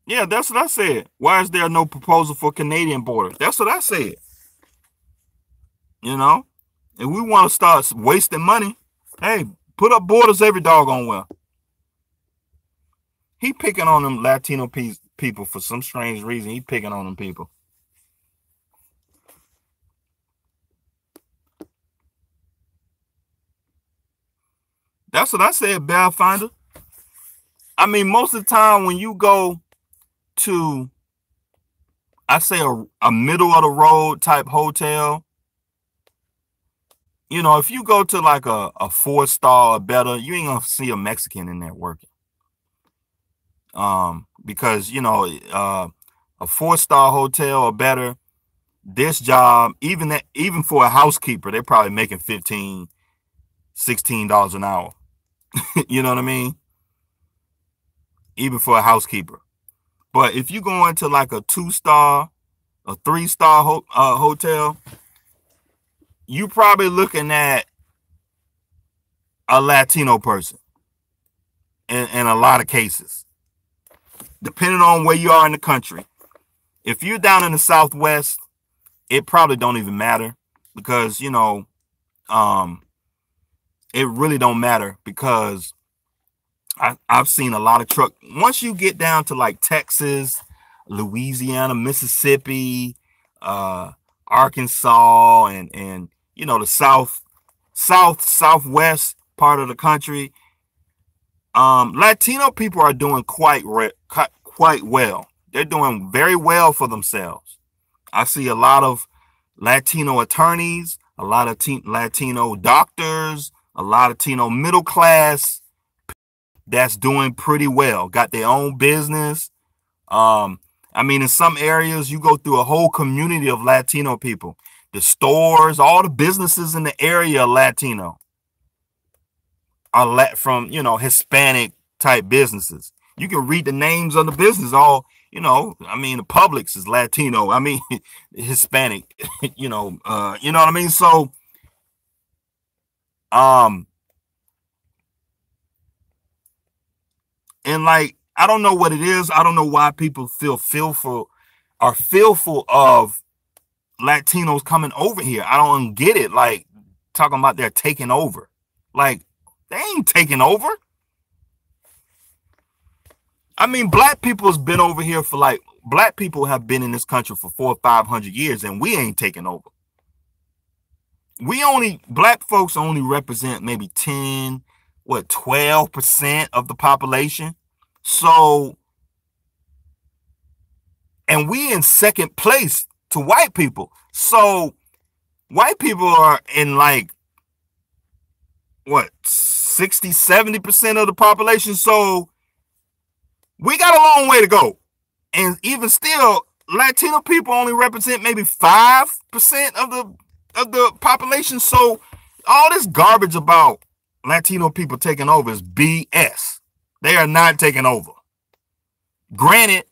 Yeah, that's what I said. Why is there no proposal for Canadian border? That's what I said. You know, if we want to start wasting money, hey, put up borders every doggone well. He picking on them Latino people for some strange reason. He picking on them people. That's what I said, Bell Finder. I mean, most of the time when you go to, I say a middle of the road type hotel, you know, if you go to like a 4-star or better, you ain't gonna see a Mexican in there working. Because you know, a 4-star hotel or better, this job, even for a housekeeper, they're probably making $15, $16 an hour. You know what I mean? Even for a housekeeper. But if you go into like a 2-star, a 3-star hotel, you probably looking at a Latino person in a lot of cases, depending on where you are in the country. If you're down in the Southwest, it probably don't even matter because, you know, it really don't matter because I've seen a lot of truck. Once you get down to like Texas, Louisiana, Mississippi, Arkansas, and you know, the southwest part of the country, Latino people are doing quite well. They're doing very well for themselves. I see a lot of Latino attorneys, a lot of Latino doctors, a lot of Latino middle class that's doing pretty well, got their own business. I mean, in some areas, you go through a whole community of Latino people. The stores, all the businesses in the area are Latino. Are from, you know, Hispanic type businesses. You can read the names of the business. All, you know, I mean, the Publix is Latino. I mean, Hispanic. You know what I mean. So, and like, I don't know what it is. I don't know why people feel fearful of Latinos coming over here. I don't get it. Like, talking about they're taking over. Like, they ain't taking over. I mean, black people has been over here for like, black people have been in this country for 400 or 500 years, and we ain't taking over. Black folks only represent maybe 12% of the population. So, and we in second place to white people. So white people are in like, what, 60, 70% of the population. So we got a long way to go. And even still, Latino people only represent maybe 5% of the population. So all this garbage about Latino people taking over is BS. They are not taking over. Granted,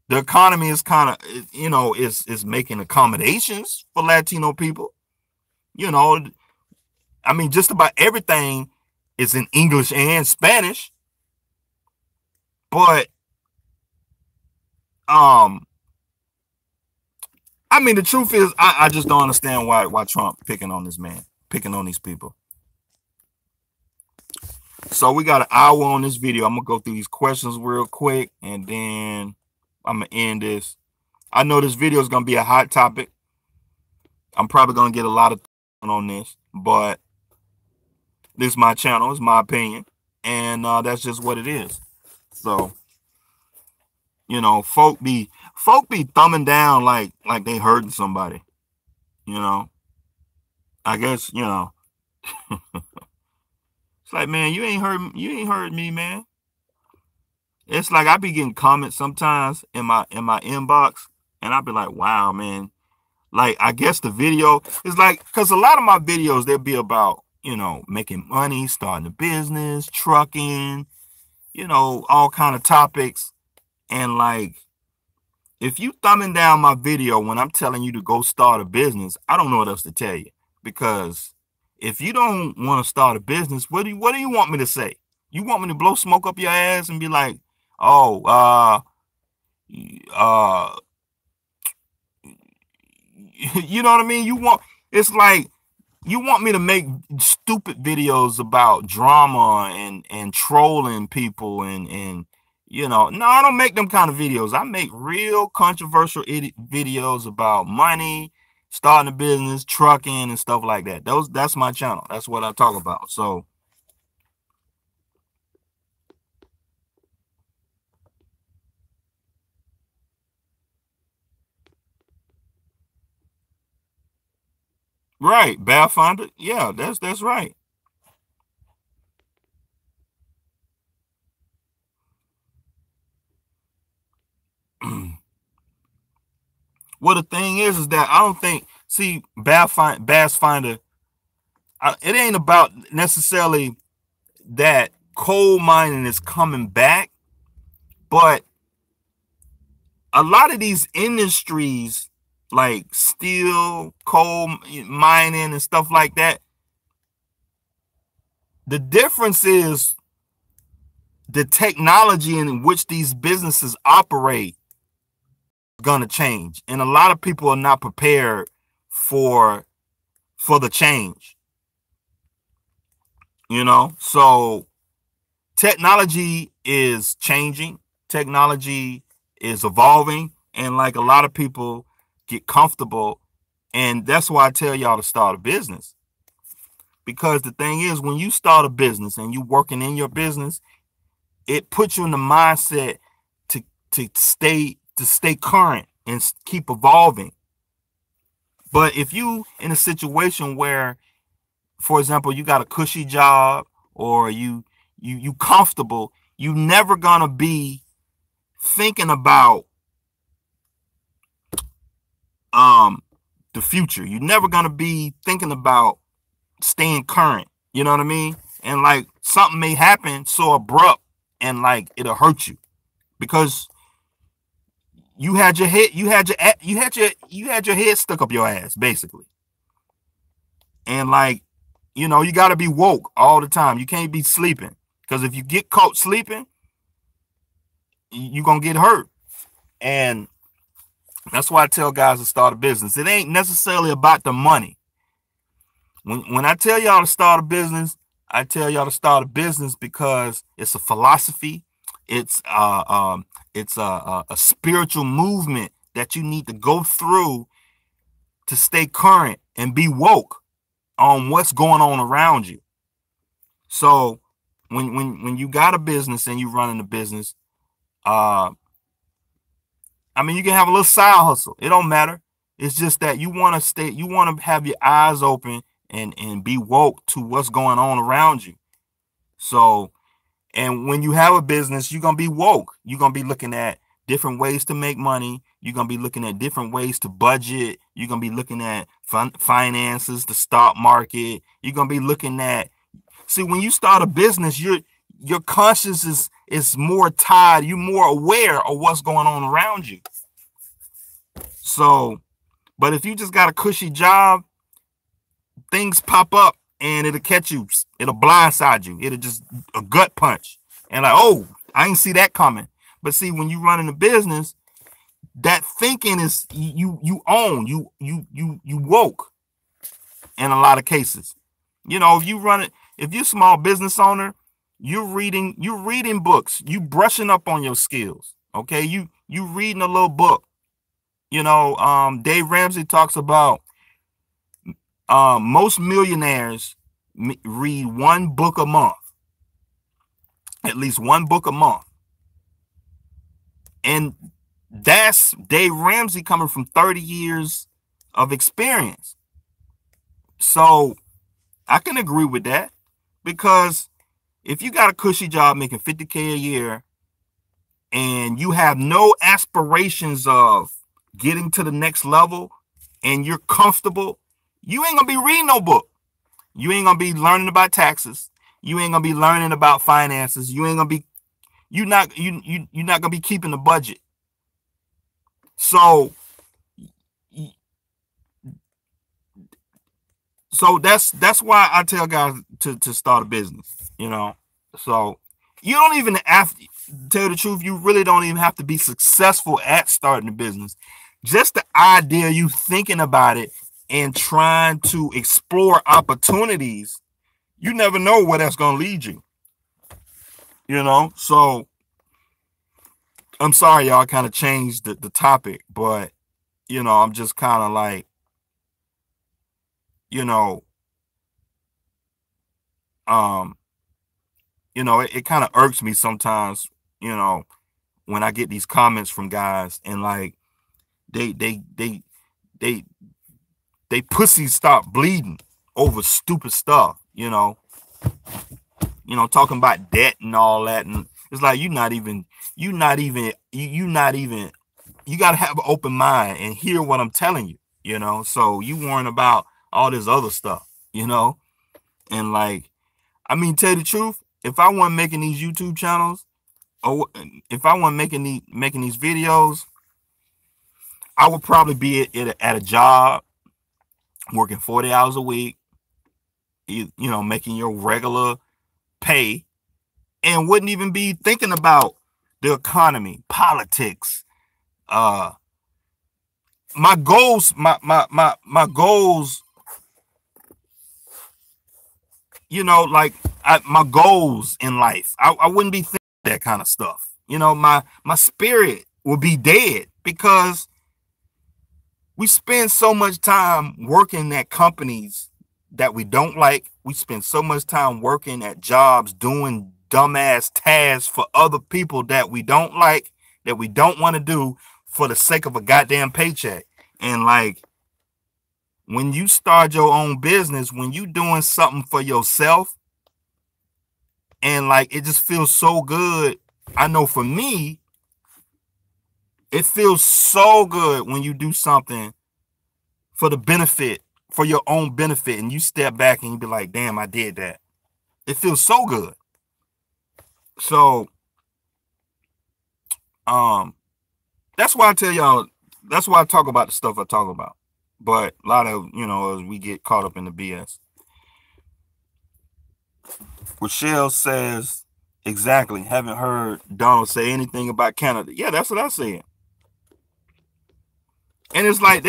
the economy is kind of, you know, is making accommodations for Latino people. You know, I mean, just about everything is in English and Spanish. But, I mean, the truth is, I just don't understand why Trump picking on this man, picking on these people. So we got an hour on this video. I'm going to go through these questions real quick, and then I'm going to end this. I know this video is going to be a hot topic. I'm probably going to get a lot of on this, but this is my channel. It's my opinion, and that's just what it is. So, you know, folk be thumbing down like they hurting somebody. You know, I guess, you know. It's like, man, you ain't heard me, man. It's like I be getting comments sometimes in my inbox, and I be like, wow, man. Like, I guess the video is like, because a lot of my videos, they'll be about, you know, making money, starting a business, trucking, you know, all kind of topics. And like, if you thumbing down my video when I'm telling you to go start a business, I don't know what else to tell you. Because if you don't want to start a business, what do you want me to say? You want me to blow smoke up your ass and be like, oh, you know what I mean? It's like you want me to make stupid videos about drama and trolling people and you know, no, I don't make them kind of videos. I make real controversial videos about money, starting a business, trucking, and stuff like that. That's my channel. That's what I talk about. So right, Pathfinder. Yeah, that's right. Well, the thing is that I don't think, see, Bass Finder, it ain't about necessarily that coal mining is coming back, but a lot of these industries like steel, coal mining, and stuff like that, the difference is the technology in which these businesses operate going to change, and a lot of people are not prepared for the change, you know. So technology is changing, technology is evolving, and like a lot of people get comfortable, and that's why I tell y'all to start a business. Because the thing is, when you start a business and you working in your business, it puts you in the mindset to stay current and keep evolving. But if you in a situation where, for example, you got a cushy job, or you comfortable, you never gonna be thinking about the future. You're never gonna be thinking about staying current. You know what I mean? And like something may happen so abrupt and like it'll hurt you because you had your head, you had your head stuck up your ass, basically. And like, you know, you gotta be woke all the time. You can't be sleeping. Because if you get caught sleeping, you're gonna get hurt. And that's why I tell guys to start a business. It ain't necessarily about the money. When I tell y'all to start a business, I tell y'all to start a business because it's a philosophy. It's a spiritual movement that you need to go through to stay current and be woke on what's going on around you. So when you got a business and you running a business, I mean, you can have a little side hustle. It don't matter. It's just that you want to have your eyes open and be woke to what's going on around you. So, and when you have a business, you're going to be woke. You're going to be looking at different ways to make money. You're going to be looking at different ways to budget. You're going to be looking at finances, the stock market. You're going to be looking at, see, when you start a business, your conscience is more tied. You're more aware of what's going on around you. So, but if you just got a cushy job, things pop up and it'll catch you. It'll blindside you. It'll just a gut punch. And like, oh, I didn't see that coming. But see, when you run in a business, that thinking is you own, you woke in a lot of cases. You know, if you run it, if you're a small business owner, you're reading books, you brushing up on your skills. Okay, you reading a little book. You know, Dave Ramsey talks about most millionaires read one book a month, at least one book a month. And that's Dave Ramsey coming from 30 years of experience. So I can agree with that, because if you got a cushy job making $50K a year and you have no aspirations of getting to the next level and you're comfortable, you ain't gonna be reading no book. You ain't gonna be learning about taxes. You ain't gonna be learning about finances. You ain't gonna be, you're not gonna be keeping the budget. So that's why I tell guys to start a business, you know. So you don't even have to tell the truth, you really don't even have to be successful at starting a business. Just the idea, you thinking about it and trying to explore opportunities, you never know where that's going to lead you. You know, so I'm sorry, y'all kind of changed the topic, but, you know, I'm just kind of like, you know, it kind of irks me sometimes, you know, when I get these comments from guys and like they pussies stop bleeding over stupid stuff, you know, talking about debt and all that. And it's like, you got to have an open mind and hear what I'm telling you, you know? So you worrying about all this other stuff, you know? And like, I mean, tell you the truth, if I wasn't making these YouTube channels, or if I wasn't making these videos, I would probably be at a job, working 40 hours a week, you know, making your regular pay, and wouldn't even be thinking about the economy, politics. My goals, my goals, you know, like my goals in life, I wouldn't be thinking that kind of stuff. You know, my spirit would be dead because we spend so much time working at companies that we don't like. We spend so much time working at jobs, doing dumbass tasks for other people that we don't like, that we don't want to do for the sake of a goddamn paycheck. And like, when you start your own business, when you doing something for yourself, and like, it just feels so good. I know for me, it feels so good when you do something for the benefit, for your own benefit, and you step back and you be like, damn, I did that. It feels so good. So, that's why I tell y'all, that's why I talk about the stuff I talk about. But a lot of, you know, we get caught up in the BS. Rochelle says, exactly, haven't heard Donald say anything about Canada. Yeah, that's what I said. And it's like,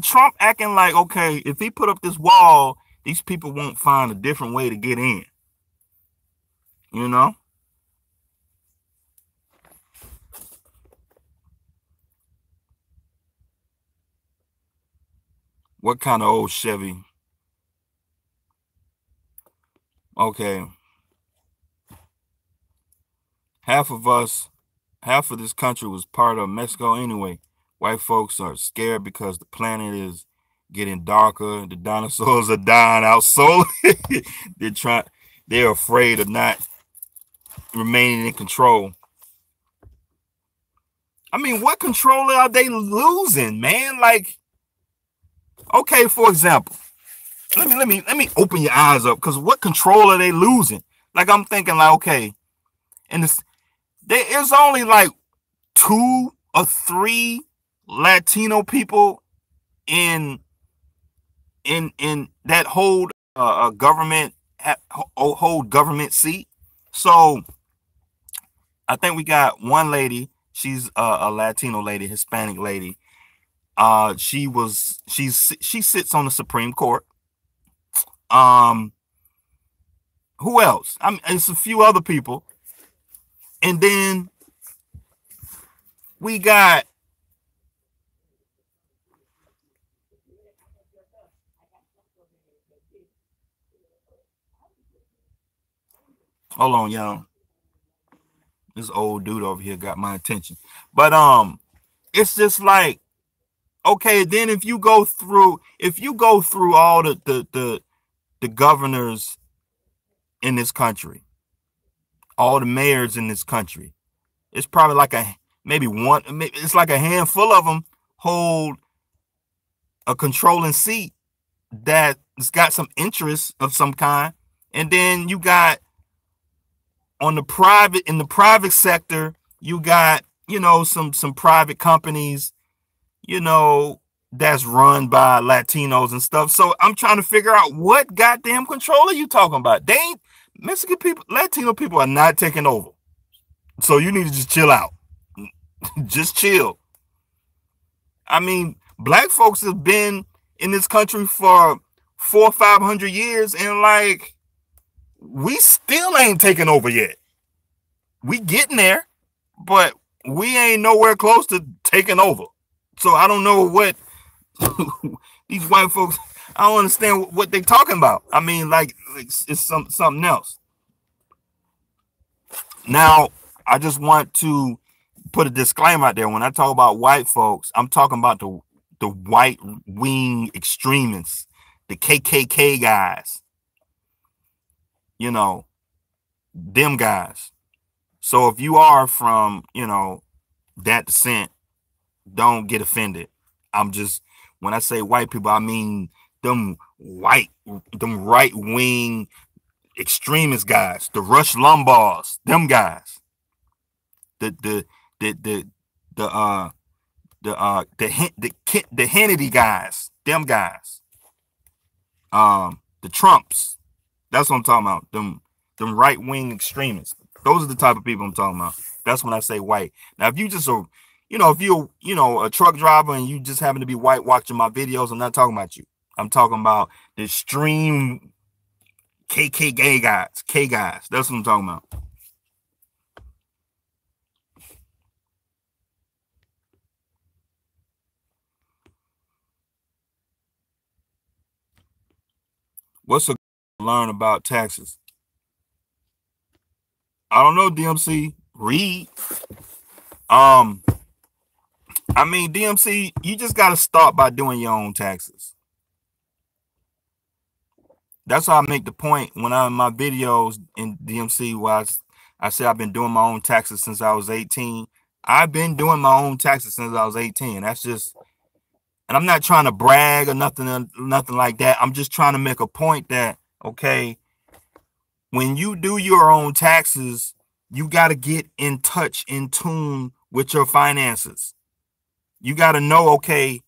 Trump acting like, okay, if he put up this wall, these people won't find a different way to get in. You know? What kind of old Chevy? Okay. Half of this country was part of Mexico anyway. White folks are scared because the planet is getting darker. The dinosaurs are dying out slowly. They're afraid of not remaining in control. I mean, what control are they losing, man? Like, okay, for example, let me open your eyes up, because what control are they losing? Like, I'm thinking like, okay, and there's only like 2 or 3 Latino people in that hold government seat. So I think we got one lady. She's a Latino lady, Hispanic lady. She sits on the Supreme Court. Who else? I mean, it's a few other people. And then we got hold on, y'all. This old dude over here got my attention. But it's just like, okay, then if you go through all the governors in this country, all the mayors in this country, it's probably like it's like a handful of them hold a controlling seat that's got some interest of some kind. And then you got in the private sector, you got, you know, some private companies, you know, that's run by Latinos and stuff. So I'm trying to figure out, what goddamn control are you talking about? They ain't, Mexican people, Latino people are not taking over. So you need to just chill out. Just chill. I mean, black folks have been in this country for 400 or 500 years, and like we still ain't taken over yet. We getting there, but we ain't nowhere close to taking over. So I don't know what these white folks, I don't understand what they're talking about. I mean, like it's something else. Now, I just want to put a disclaimer out there. When I talk about white folks, I'm talking about the white wing extremists, the KKK guys, you know, them guys. So if you are from, you know, that descent, don't get offended. I'm just, when I say white people, I mean them right wing extremist guys, the Rush Limbaughs, them guys, the Hannity guys, them guys, the Trumps. That's what I'm talking about. Them right wing extremists. Those are the type of people I'm talking about. That's when I say white. Now, if you just a, you know, if you're, you know, a truck driver and you just happen to be white watching my videos, I'm not talking about you. I'm talking about the extreme KKK guys, K guys. That's what I'm talking about. What's a learn about taxes? I don't know, DMC. Read. I mean, DMC, you just got to start by doing your own taxes. That's how I make the point when I'm in my videos in DMC, where I say I've been doing my own taxes since I was 18. I've been doing my own taxes since I was 18. That's just, and I'm not trying to brag or nothing like that. I'm just trying to make a point that, okay, when you do your own taxes, you got to get in touch, in tune with your finances. You got to know, okay,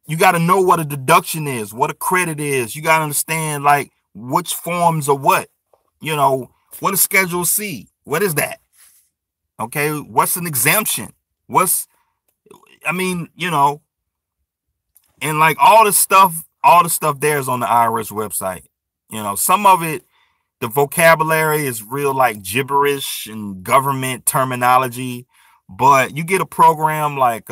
you got to know what a deduction is, what a credit is. You got to understand, like, which forms are what. You know, what is Schedule C? What is that? Okay, what's an exemption? I mean, you know, and like all the stuff there is on the IRS website. You know, some of it, the vocabulary is real like gibberish and government terminology, but you get a program like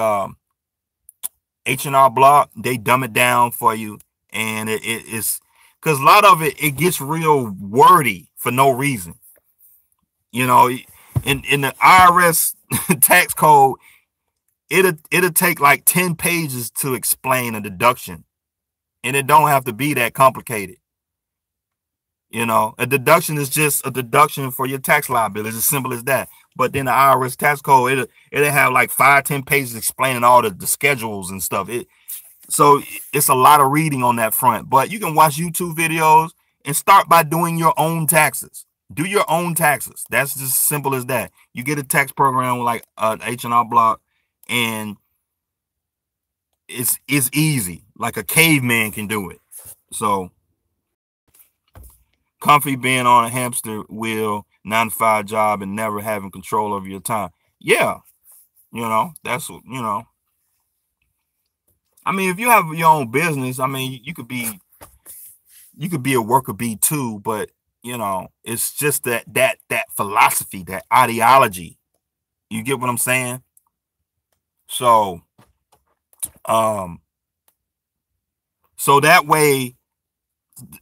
H&R Block, they dumb it down for you, and it's because a lot of it gets real wordy for no reason. You know, in the IRS tax code, it'll take like 10 pages to explain a deduction, and it don't have to be that complicated. You know, a deduction is just a deduction for your tax liability. It's as simple as that. But then the IRS tax code, it'll have like 5-10 pages explaining all the schedules and stuff. So it's a lot of reading on that front. But you can watch YouTube videos and start by doing your own taxes. Do your own taxes. That's just simple as that. You get a tax program like H&R Block, and it's easy. Like a caveman can do it. So comfy being on a hamster wheel, 9-to-5 job, and never having control over your time. Yeah, you know, that's what, you know. I mean, if you have your own business, I mean, you could be a worker bee too, but you know, it's just that philosophy, that ideology. You get what I'm saying? So, so that way,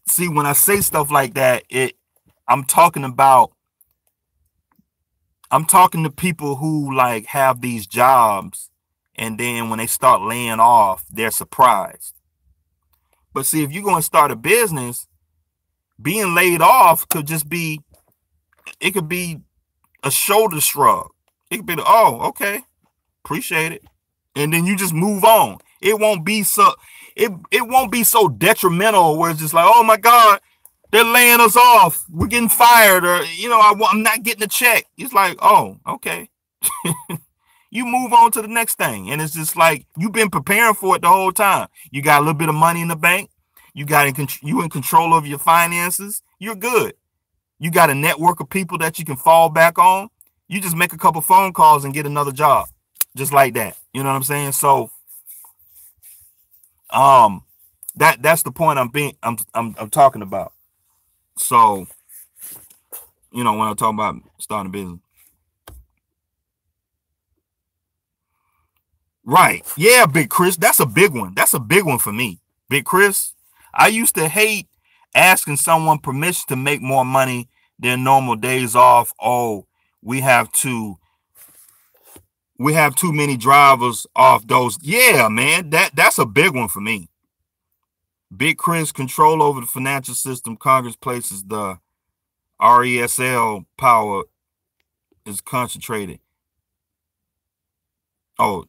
see, when I say stuff like that, I'm talking to people who like have these jobs, and then when they start laying off, they're surprised. But see, if you're going to start a business, being laid off could just be, it could be a shoulder shrug. It could be, oh, okay, appreciate it. And then you just move on. It won't be so detrimental where it's just like, oh my God, they're laying us off, we're getting fired, or you know, I'm not getting a check. It's like, oh, okay. You move on to the next thing, and it's just like you've been preparing for it the whole time. You got a little bit of money in the bank. You in control of your finances. You're good. You got a network of people that you can fall back on. You just make a couple phone calls and get another job, just like that. You know what I'm saying? So That's the point I'm talking about. So, when I'm talking about starting a business. Right. Yeah, Big Chris. That's a big one. That's a big one for me. Big Chris. I used to hate asking someone permission to make more money than normal days off. Oh, we have too many drivers off those. Yeah, man. That's a big one for me. Big Chris, control over the financial system. Congress places the RESL power is concentrated. Oh,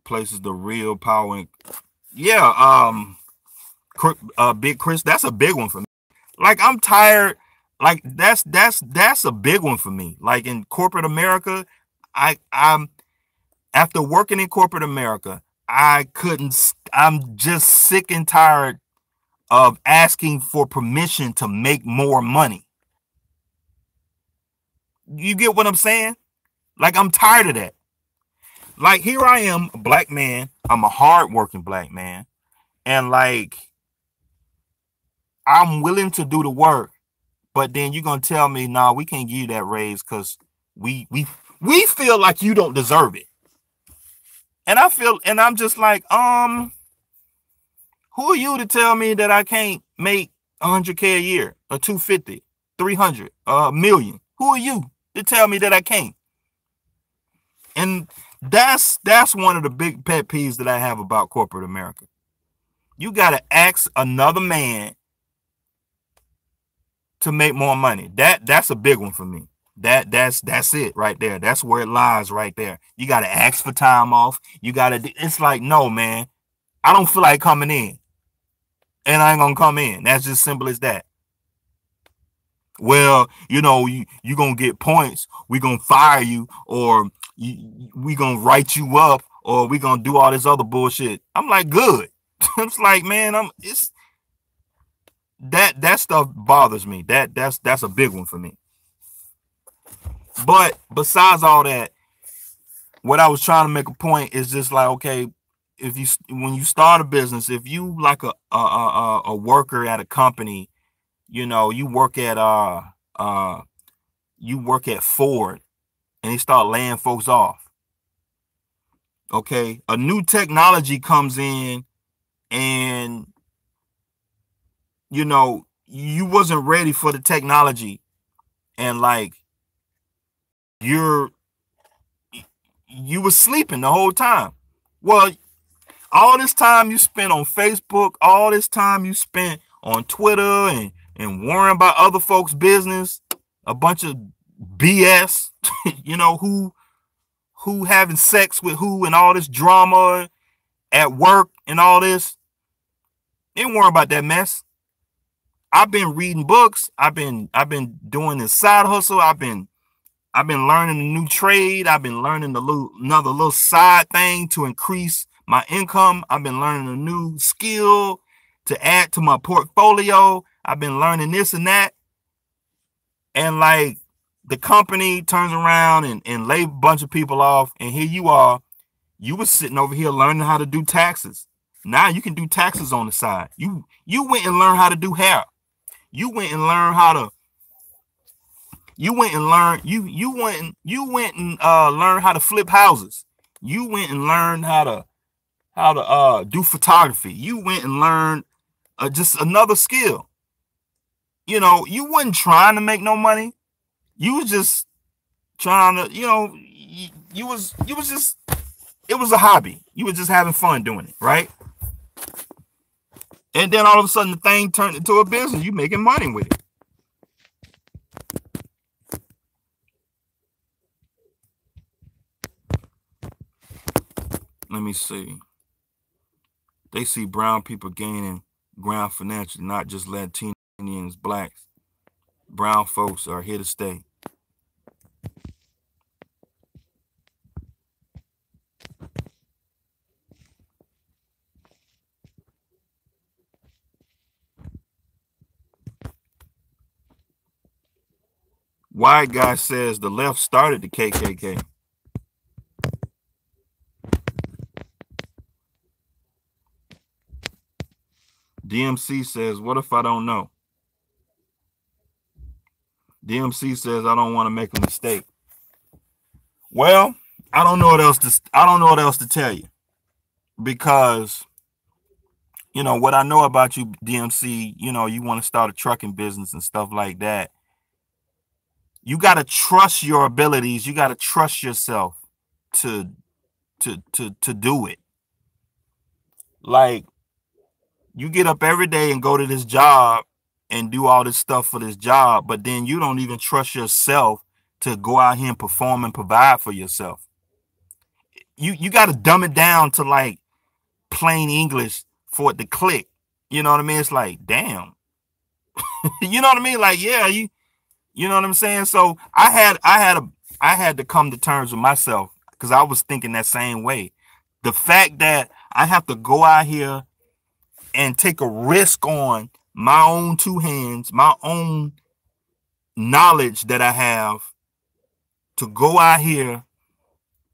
places the real power in. Yeah, Big Chris, that's a big one for me. Like, I'm tired. Like, that's a big one for me. Like, in corporate America, I'm after working in corporate America, I'm just sick and tired of asking for permission to make more money. You get what I'm saying? Like, I'm tired of that. Like, here I am, a black man. I'm a hardworking black man. And like, I'm willing to do the work, but then you're gonna tell me, nah, we can't give you that raise because we feel like you don't deserve it. And I'm just like, who are you to tell me that I can't make 100K a year, or 250, 300, a million? Who are you to tell me that I can't? And that's one of the big pet peeves that I have about corporate America. You gotta ask another man to make more money. That's a big one for me. That's it right there. That's where it lies right there. You got to ask for time off. It's like, no, man, I don't feel like coming in, and I ain't gonna come in. That's just simple as that. Well, you gonna get points. We gonna fire you, or we gonna write you up, or we gonna do all this other bullshit. I'm like, good. It's like, man, that stuff bothers me. That's a big one for me. But besides all that, what I was trying to make a point is just like, okay, when you start a business, if you like a worker at a company, you work at Ford, and they start laying folks off. Okay, a new technology comes in, and you wasn't ready for the technology, and like you were sleeping the whole time. Well, all this time you spent on Facebook, all this time you spent on Twitter and worrying about other folks' business, a bunch of BS, who having sex with who, and all this drama at work and all this. Ain't worrying about that mess. I've been reading books. I've been doing this side hustle. I've been learning a new trade. I've been learning another little side thing to increase my income. I've been learning a new skill to add to my portfolio. I've been learning this and that. And like, the company turns around and lay a bunch of people off. And here you are. You were sitting over here learning how to do taxes. Now you can do taxes on the side. You went and learned how to do hair. You went and learned how to learn how to flip houses. You went and learned how to do photography. You went and learned just another skill. You wasn't trying to make no money. You was just trying to, you was just, it was a hobby. You were just having fun doing it, right? And then all of a sudden the thing turned into a business. You making money with it. Let me see. They see brown people gaining ground financially, not just Latinians, blacks. Brown folks are here to stay. White guy says the left started the KKK. DMC says, what if I don't know? DMC says, I don't want to make a mistake. Well, I don't know what else to tell you, because what I know about you, DMC, you want to start a trucking business and stuff like that. You got to trust your abilities. You got to trust yourself to do it. Like, you get up every day and go to this job and do all this stuff for this job, but then you don't even trust yourself to go out here and perform and provide for yourself. You got to dumb it down to like plain English for it to click. You know what I mean? It's like, damn. You know what I mean? Like, yeah, you know what I'm saying? So I had to come to terms with myself, because I was thinking that same way. The fact that I have to go out here and take a risk on my own two hands, my own knowledge that I have, to go out here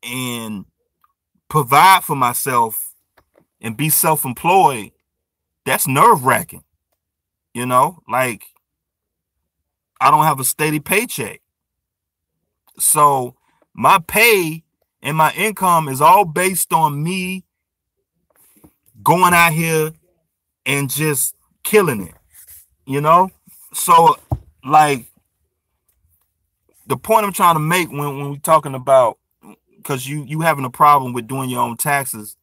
and provide for myself and be self-employed, that's nerve-wracking. Like, I don't have a steady paycheck. So my pay and my income is all based on me going out here and just killing it, So, like, the point I'm trying to make when we're talking about, because you having a problem with doing your own taxes,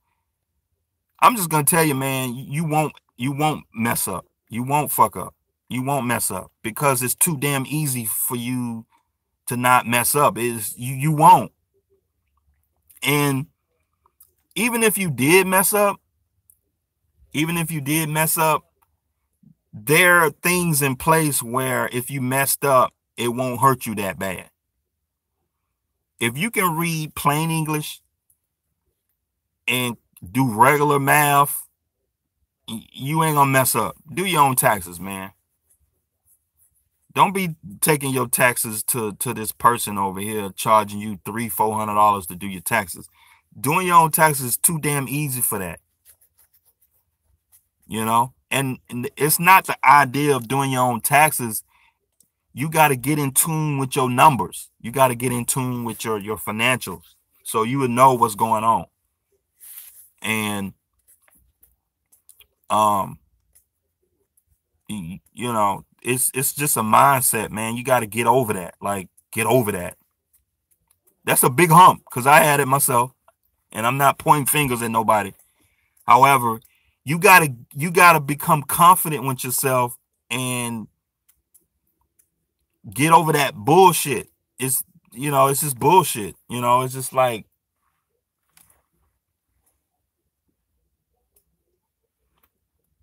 I'm just gonna tell you, man, you won't mess up. You won't fuck up. You won't mess up, because it's too damn easy for you to not mess up. You won't. And even if you did mess up, there are things in place where if you messed up, it won't hurt you that bad. If you can read plain English and do regular math, you ain't gonna mess up. Do your own taxes, man. Don't be taking your taxes to this person over here charging you $300-$400 to do your taxes. Doing your own taxes is too damn easy for that. And it's not the idea of doing your own taxes. You got to get in tune with your numbers. You got to get in tune with your financials, so you would know what's going on. And it's just a mindset, man. You got to get over that. Like, get over that. That's a big hump, because I had it myself, and I'm not pointing fingers at nobody. However, you gotta become confident with yourself and get over that bullshit. It's just bullshit. It's just like,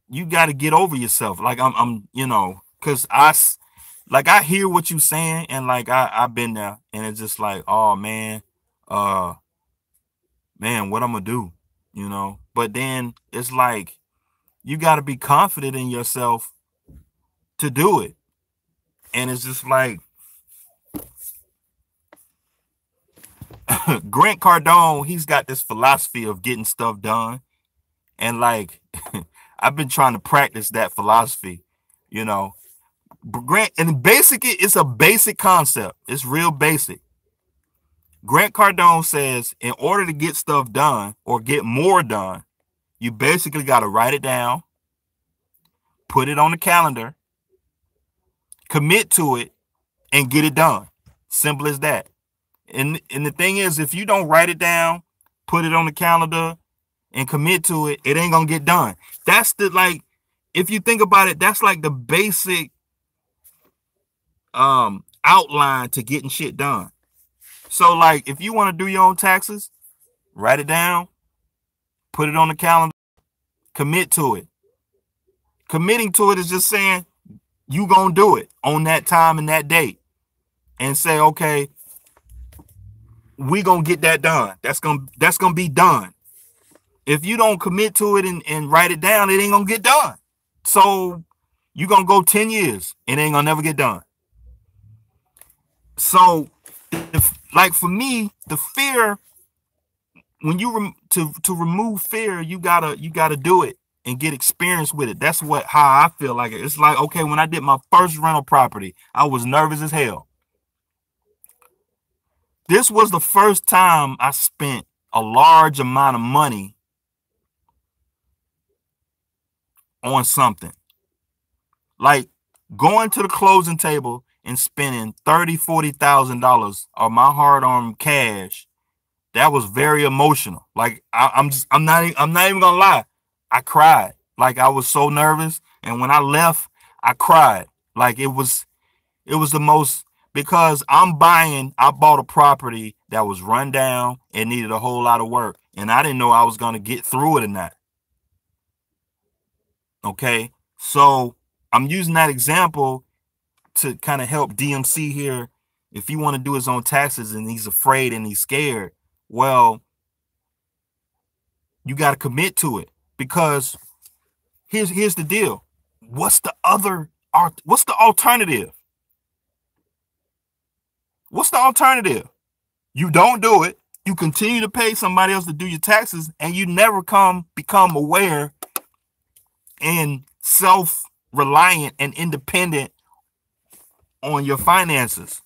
you got to get over yourself. Like, because I hear what you're saying, and like I've been there, and it's just like, oh man, what I'm gonna do, But then it's like, you got to be confident in yourself to do it. And it's just like, Grant Cardone, he's got this philosophy of getting stuff done. And like, I've been trying to practice that philosophy, Grant, and basically it's a basic concept. It's real basic. Grant Cardone says, in order to get stuff done or get more done, you basically got to write it down, put it on the calendar, commit to it, and get it done. Simple as that. And the thing is, if you don't write it down, put it on the calendar, and commit to it, it ain't gonna get done. That's if you think about it, that's like the basic outline to getting shit done. So like, if you want to do your own taxes, write it down, put it on the calendar, commit to it. Committing to it is just saying you gonna do it on that time and that date, and say, okay, we gonna get that done. That's gonna be done. If you don't commit to it and write it down, it ain't gonna get done. So you gonna go 10 years and it ain't gonna never get done. So like, for me, the fear, when you to remove fear, you gotta do it. and get experience with it. That's how I feel like it. It's like, okay, when I did my first rental property, I was nervous as hell. This was the first time I spent a large amount of money on something. Like going to the closing table and spending $30,000-$40,000 of my hard-earned cash. That was very emotional. Like I'm not even gonna lie. I cried. Like I was so nervous. And when I left, I cried. Like it was the most, because I bought a property that was run down and needed a whole lot of work. And I didn't know I was going to get through it or not. Okay. So I'm using that example to kind of help DMC here. If he want to do his own taxes and he's afraid and he's scared, well, you got to commit to it, because here's the deal. What's the alternative? What's the alternative? You don't do it. You continue to pay somebody else to do your taxes, and you never become aware and self-reliant and independent on your finances.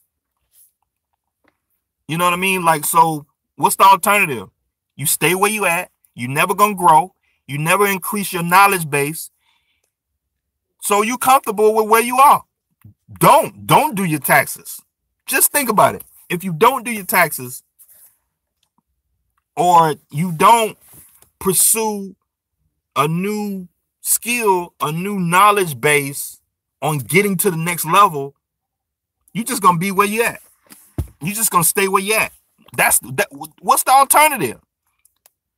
You know what I mean? Like, so what's the alternative? You stay where you at. You never gonna grow. You never increase your knowledge base. So you comfortable with where you are. Don't do your taxes. Just think about it. If you don't do your taxes, or you don't pursue a new skill, a new knowledge base on getting to the next level, you're just gonna be where you at. You're just gonna stay where you at. What's the alternative?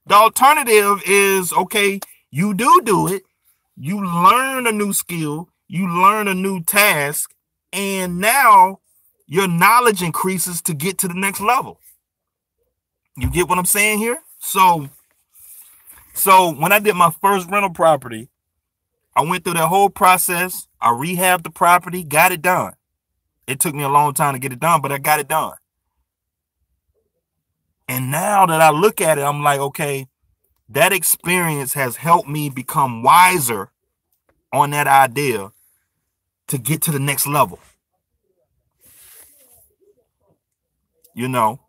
The alternative is, okay, you do it. You learn a new skill. You learn a new task. And now your knowledge increases to get to the next level. You get what I'm saying here? So when I did my first rental property, I went through that whole process. I rehabbed the property, got it done. It took me a long time to get it done, but I got it done. And now that I look at it, I'm like, okay, that experience has helped me become wiser on that idea to get to the next level. You know?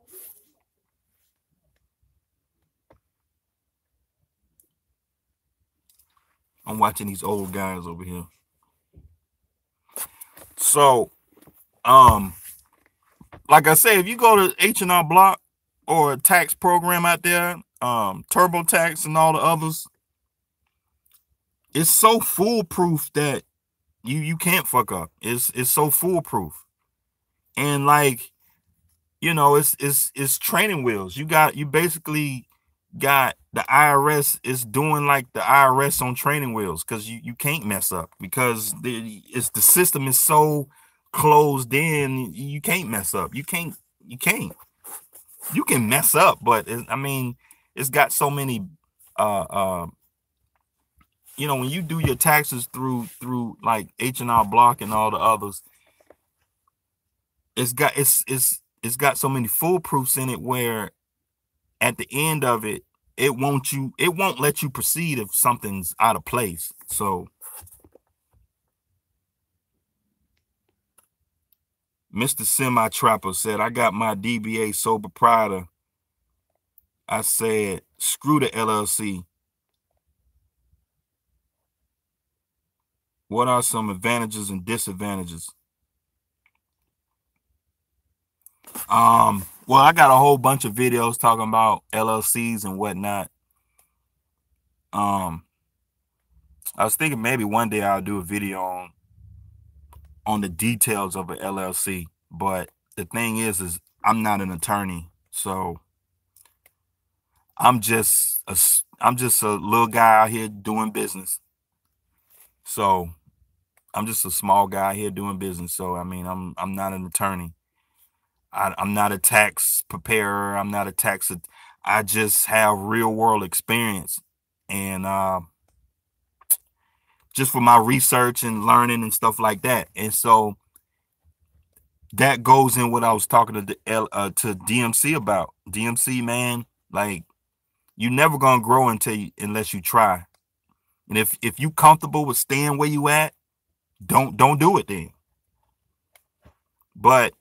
I'm watching these old guys over here. So, like I say, if you go to H&R Block or a tax program out there, TurboTax and all the others, it's so foolproof that you can't fuck up. It's so foolproof. And like, you know, it's training wheels. You basically got the IRS is doing like the IRS on training wheels, because you can't mess up, because the system is so closed in. You can't mess up. You can mess up, but it's got so many you know, when you do your taxes through like H&R Block and all the others, it's got so many foolproofs in it where at the end of it, it won't let you proceed if something's out of place. So Mr. Semi Trapper said, I got my DBA sole proprietor. I said, screw the LLC. What are some advantages and disadvantages? Well, I got a whole bunch of videos talking about LLCs and whatnot. I was thinking maybe one day I'll do a video on the details of an LLC, but the thing is I'm not an attorney, so I'm just a little guy out here doing business. So I'm just a small guy here doing business. So I mean, I'm not an attorney. I'm not a tax preparer. I'm not a tax. I just have real world experience, and just for my research and learning and stuff like that. And so that goes in what I was talking to DMC about. DMC, man, like, you never gonna grow unless you try. And if you comfortable with staying where you at, don't do it then. But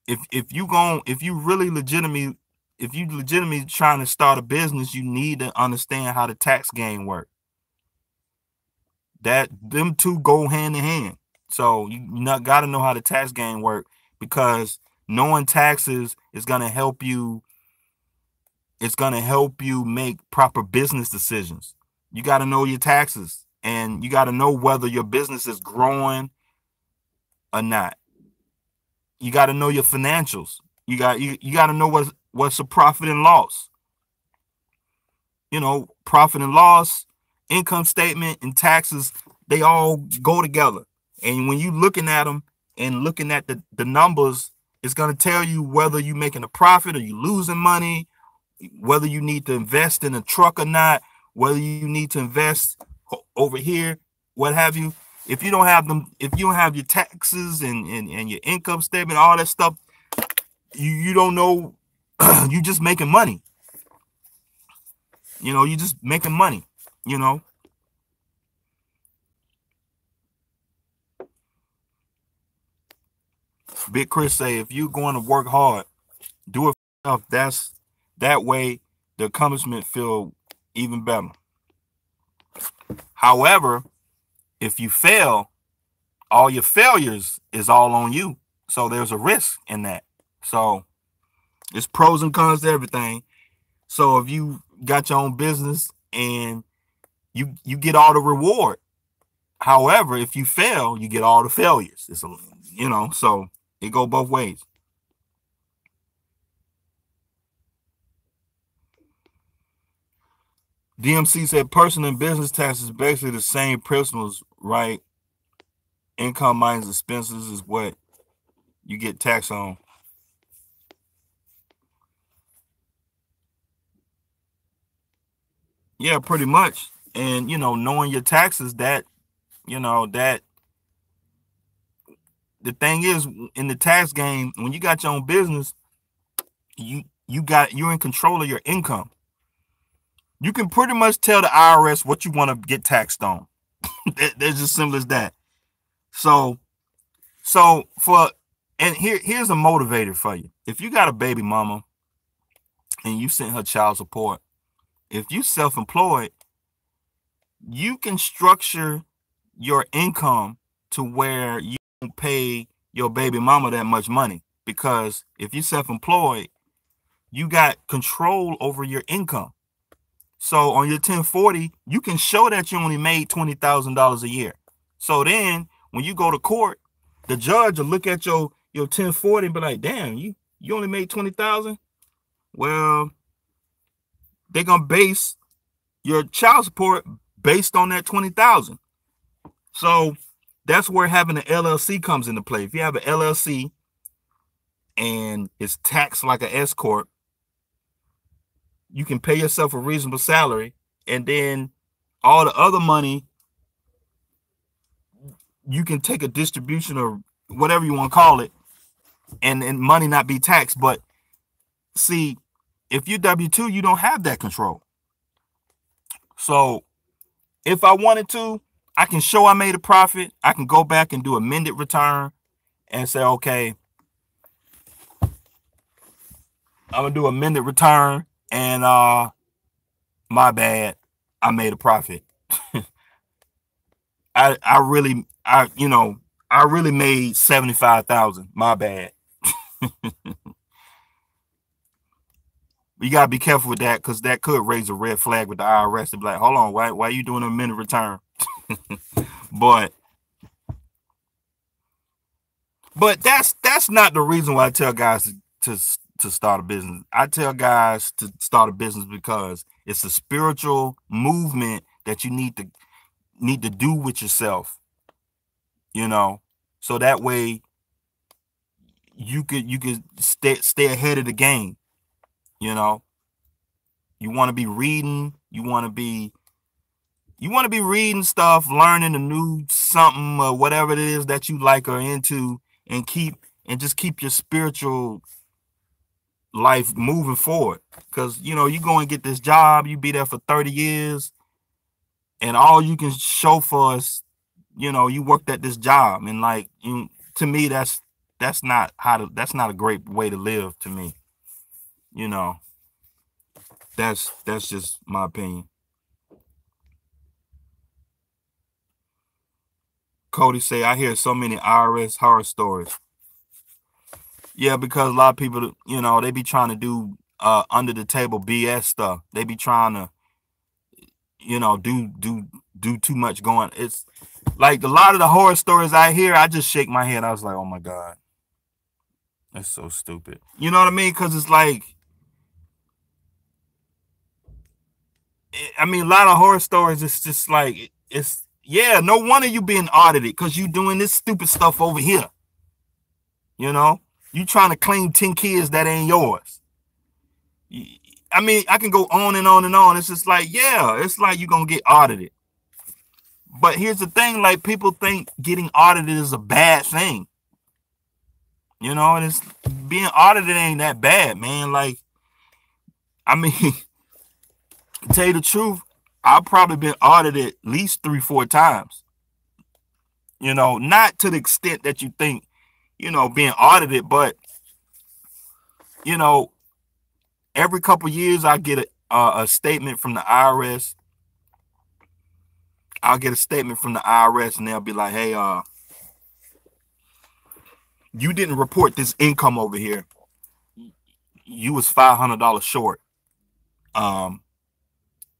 if you really legitimately trying to start a business, you need to understand how the tax game work. That them two go hand in hand. So you not got to know how the tax game work, because knowing taxes is going to help you. It's going to help you make proper business decisions. You got to know your taxes, and you got to know whether your business is growing or not. You got to know your financials. You got to know what's a profit and loss. You know, profit and loss, income statement, and taxes, they all go together. And when you looking at them and looking at the numbers, it's going to tell you whether you're making a profit or you losing money, whether you need to invest in a truck or not, whether you need to invest over here, what have you. If you don't have them, if you don't have your taxes and your income statement, all that stuff, you don't know. You just making money. You know, you just making money, you know. Big Chris say, if you're going to work hard, do it for yourself. That way the accomplishment feel even better. However, if you fail, all your failures is all on you. So there's a risk in that. So it's pros and cons to everything. So if you got your own business and you get all the reward. However, if you fail, you get all the failures. It's a, you know, so it go both ways. DMC said personal and business tax is basically the same principles, right? Income minus expenses is what you get taxed on. Yeah, pretty much. And, you know, knowing your taxes, that, you know, that the thing is, in the tax game, when you got your own business, you're in control of your income. You can pretty much tell the IRS what you want to get taxed on. It's as simple as that. So here's a motivator for you. If you got a baby mama and you send her child support, if you self-employed, you can structure your income to where you don't pay your baby mama that much money, because if you're self-employed, you got control over your income. So on your 1040, you can show that you only made $20,000 a year. So then when you go to court, the judge will look at your 1040 and be like, damn, you only made 20,000. Well, they're gonna base your child support based on that 20,000. So that's where having an LLC comes into play. If you have an LLC and it's taxed like an S corp, you can pay yourself a reasonable salary, and then all the other money, you can take a distribution or whatever you want to call it, and money not be taxed. But see, if you W-2, you don't have that control. So if I wanted to, I can show I made a profit. I can go back and do amended return and say, okay, I'm gonna do amended return, and my bad, I made a profit. I really made 75,000. My bad. You gotta be careful with that, because that could raise a red flag with the IRS. To be like, hold on, why are you doing a amended return? but that's not the reason why I tell guys to start a business. I tell guys to start a business because it's a spiritual movement that you need to do with yourself, you know, so that way you could stay ahead of the game. You know, you want to be reading, you want to be reading stuff, learning a new something or whatever it is that you like or into, and just keep your spiritual life moving forward. Because, you know, you go and get this job, you be there for 30 years, and all you can show for us, you know, you worked at this job, and like to me, that's that's not a great way to live to me. You know, that's just my opinion. Cody say, I hear so many IRS horror stories. Yeah, because a lot of people, you know, they be trying to do under the table BS stuff. They be trying to, you know, do too much going. It's like a lot of the horror stories I hear, I just shake my head. I was like, oh my God. That's so stupid. You know what I mean? Because it's like, I mean, a lot of horror stories, it's just like, it's, yeah, no wonder you being audited because you doing this stupid stuff over here. You know? You trying to claim 10 kids that ain't yours. I mean, I can go on and on and on. It's just like, yeah, it's like you're going to get audited. But here's the thing, like people think getting audited is a bad thing. You know, and it's being audited ain't that bad, man. Like, I mean, to tell you the truth, I've probably been audited at least 3-4 times. You know, not to the extent that you think, you know, being audited, but you know, every couple of years I get a statement from the IRS. I'll get a statement from the IRS and they'll be like, hey, you didn't report this income over here. You was $500 short.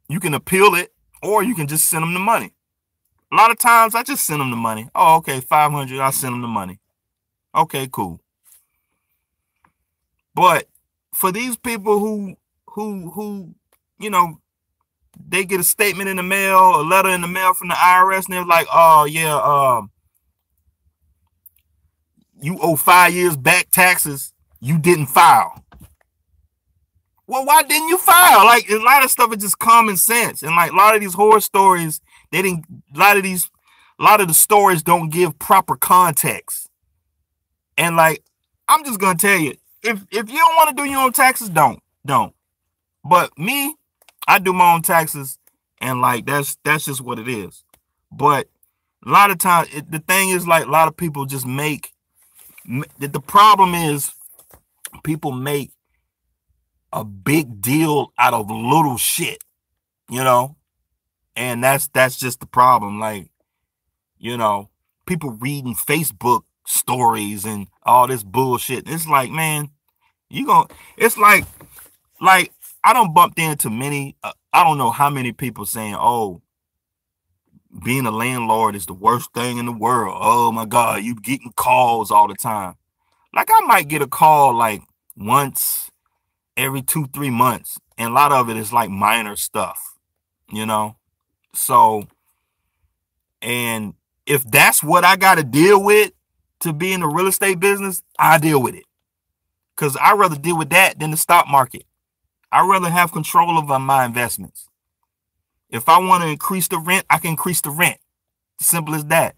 You can appeal it or you can just send them the money. A lot of times I just send them the money. Oh, okay, 500, I'll send them the money. Okay, cool. But for these people who, you know, they get a statement in the mail, a letter in the mail from the IRS, and they're like, oh yeah, you owe 5 years back taxes. You didn't file. Well, why didn't you file? Like a lot of stuff is just common sense. And like a lot of these horror stories, they didn't, a lot of the stories don't give proper context. And like, I'm just gonna tell you, if you don't want to do your own taxes, don't. But me, I do my own taxes, and like that's just what it is. But a lot of times, the thing is like a lot of people just make. The problem is people make a big deal out of little shit, you know, and that's just the problem. Like, you know, people reading Facebook stories and all this bullshit. It's like, man, it's like I don't bumped into many, I don't know how many people saying, oh, being a landlord is the worst thing in the world. Oh my God, you getting calls all the time. Like I might get a call like once every 2-3 months. And a lot of it is like minor stuff, you know? So, and if that's what I got to deal with to be in the real estate business, I deal with it. Because I'd rather deal with that than the stock market. I'd rather have control over my investments. If I want to increase the rent, I can increase the rent. Simple as that.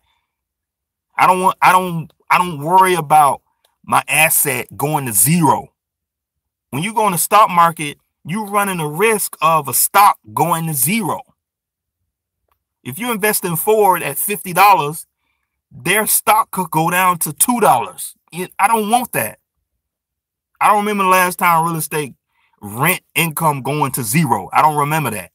I don't worry about my asset going to zero. When you go in the stock market, you're running a risk of a stock going to zero. If you invest in Ford at $50, their stock could go down to $2. I don't want that. I don't remember the last time real estate rent income going to zero. I don't remember that.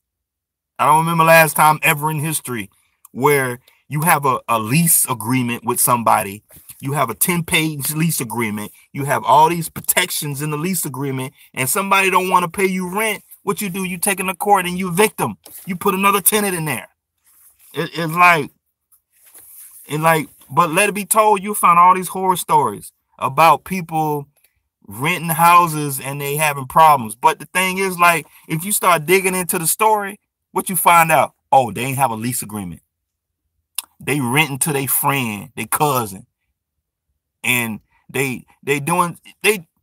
I don't remember last time ever in history where you have a lease agreement with somebody. You have a 10-page lease agreement. You have all these protections in the lease agreement, and somebody don't want to pay you rent. What you do, you take them to court and you evict them. You put another tenant in there. It's like, but let it be told, you'll find all these horror stories about people renting houses and they having problems. But the thing is, like, if you start digging into the story, what you find out? Oh, they ain't have a lease agreement. They renting to their friend, their cousin, and they doing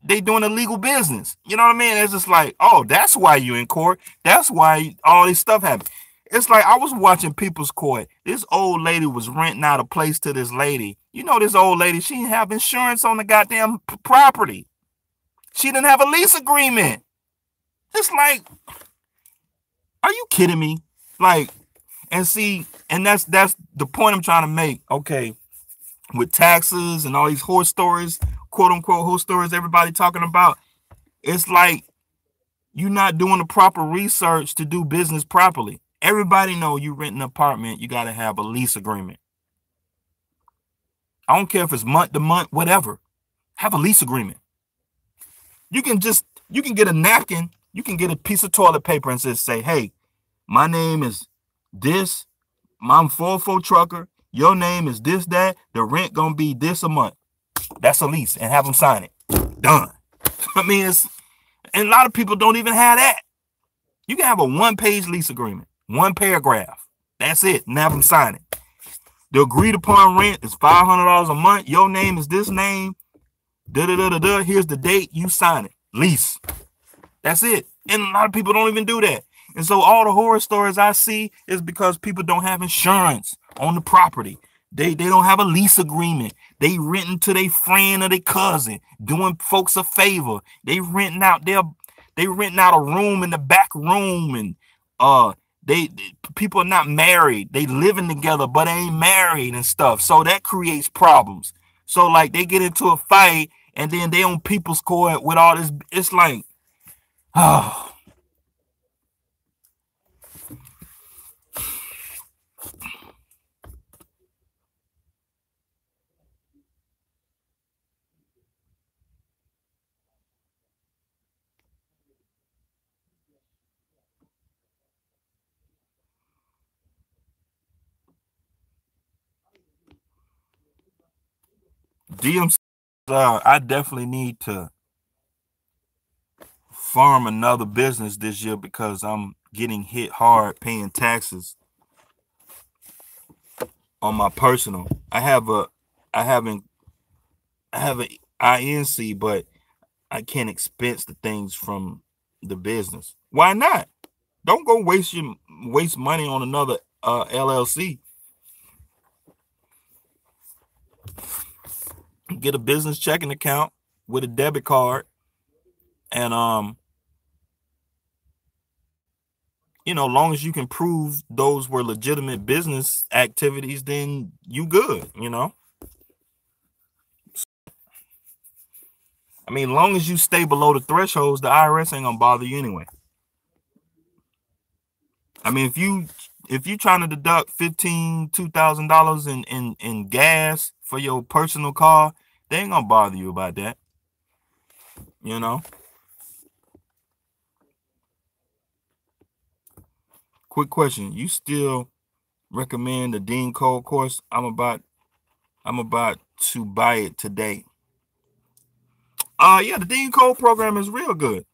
illegal business. You know what I mean? It's just like, oh, that's why you in court. That's why all this stuff happened. It's like I was watching People's Court. This old lady was renting out a place to this lady. You know, this old lady, she didn't have insurance on the goddamn property. She didn't have a lease agreement. It's like, are you kidding me? Like, And see, and that's the point I'm trying to make. Okay, with taxes and all these horror stories, quote unquote horror stories, everybody talking about, it's like you're not doing the proper research to do business properly. Everybody know you rent an apartment, you got to have a lease agreement. I don't care if it's month to month, whatever. Have a lease agreement. You can get a napkin, you can get a piece of toilet paper and just say, hey, my name is this, I'm 404 trucker, your name is this, that, the rent gonna be this a month. That's a lease, and have them sign it. Done. I mean, and a lot of people don't even have that. You can have a 1-page lease agreement, 1 paragraph. That's it, and have them sign it. The agreed upon rent is $500 a month. Your name is this name. Here's the date. You sign it. Lease. That's it. And a lot of people don't even do that. And so all the horror stories I see is because people don't have insurance on the property. They don't have a lease agreement. They renting to their friend or their cousin, doing folks a favor. They renting out a room in the back room, and people are not married. They living together, but they ain't married and stuff. So that creates problems. So like they get into a fight and then they on people's court with all this. It's like, oh. DMC, I definitely need to farm another business this year because I'm getting hit hard paying taxes on my personal. I have an INC, but I can't expense the things from the business. Why not? Don't go waste money on another LLC. Get a business checking account with a debit card, and long as you can prove those were legitimate business activities, then you good. I mean, long as you stay below the thresholds, the IRS ain't gonna bother you anyway. I mean, if you trying to deduct $2,000 in gas for your personal car, they ain't gonna bother you about that. Quick question: you still recommend the Dean Cole course? I'm about to buy it today. Yeah, the Dean Cole program is real good.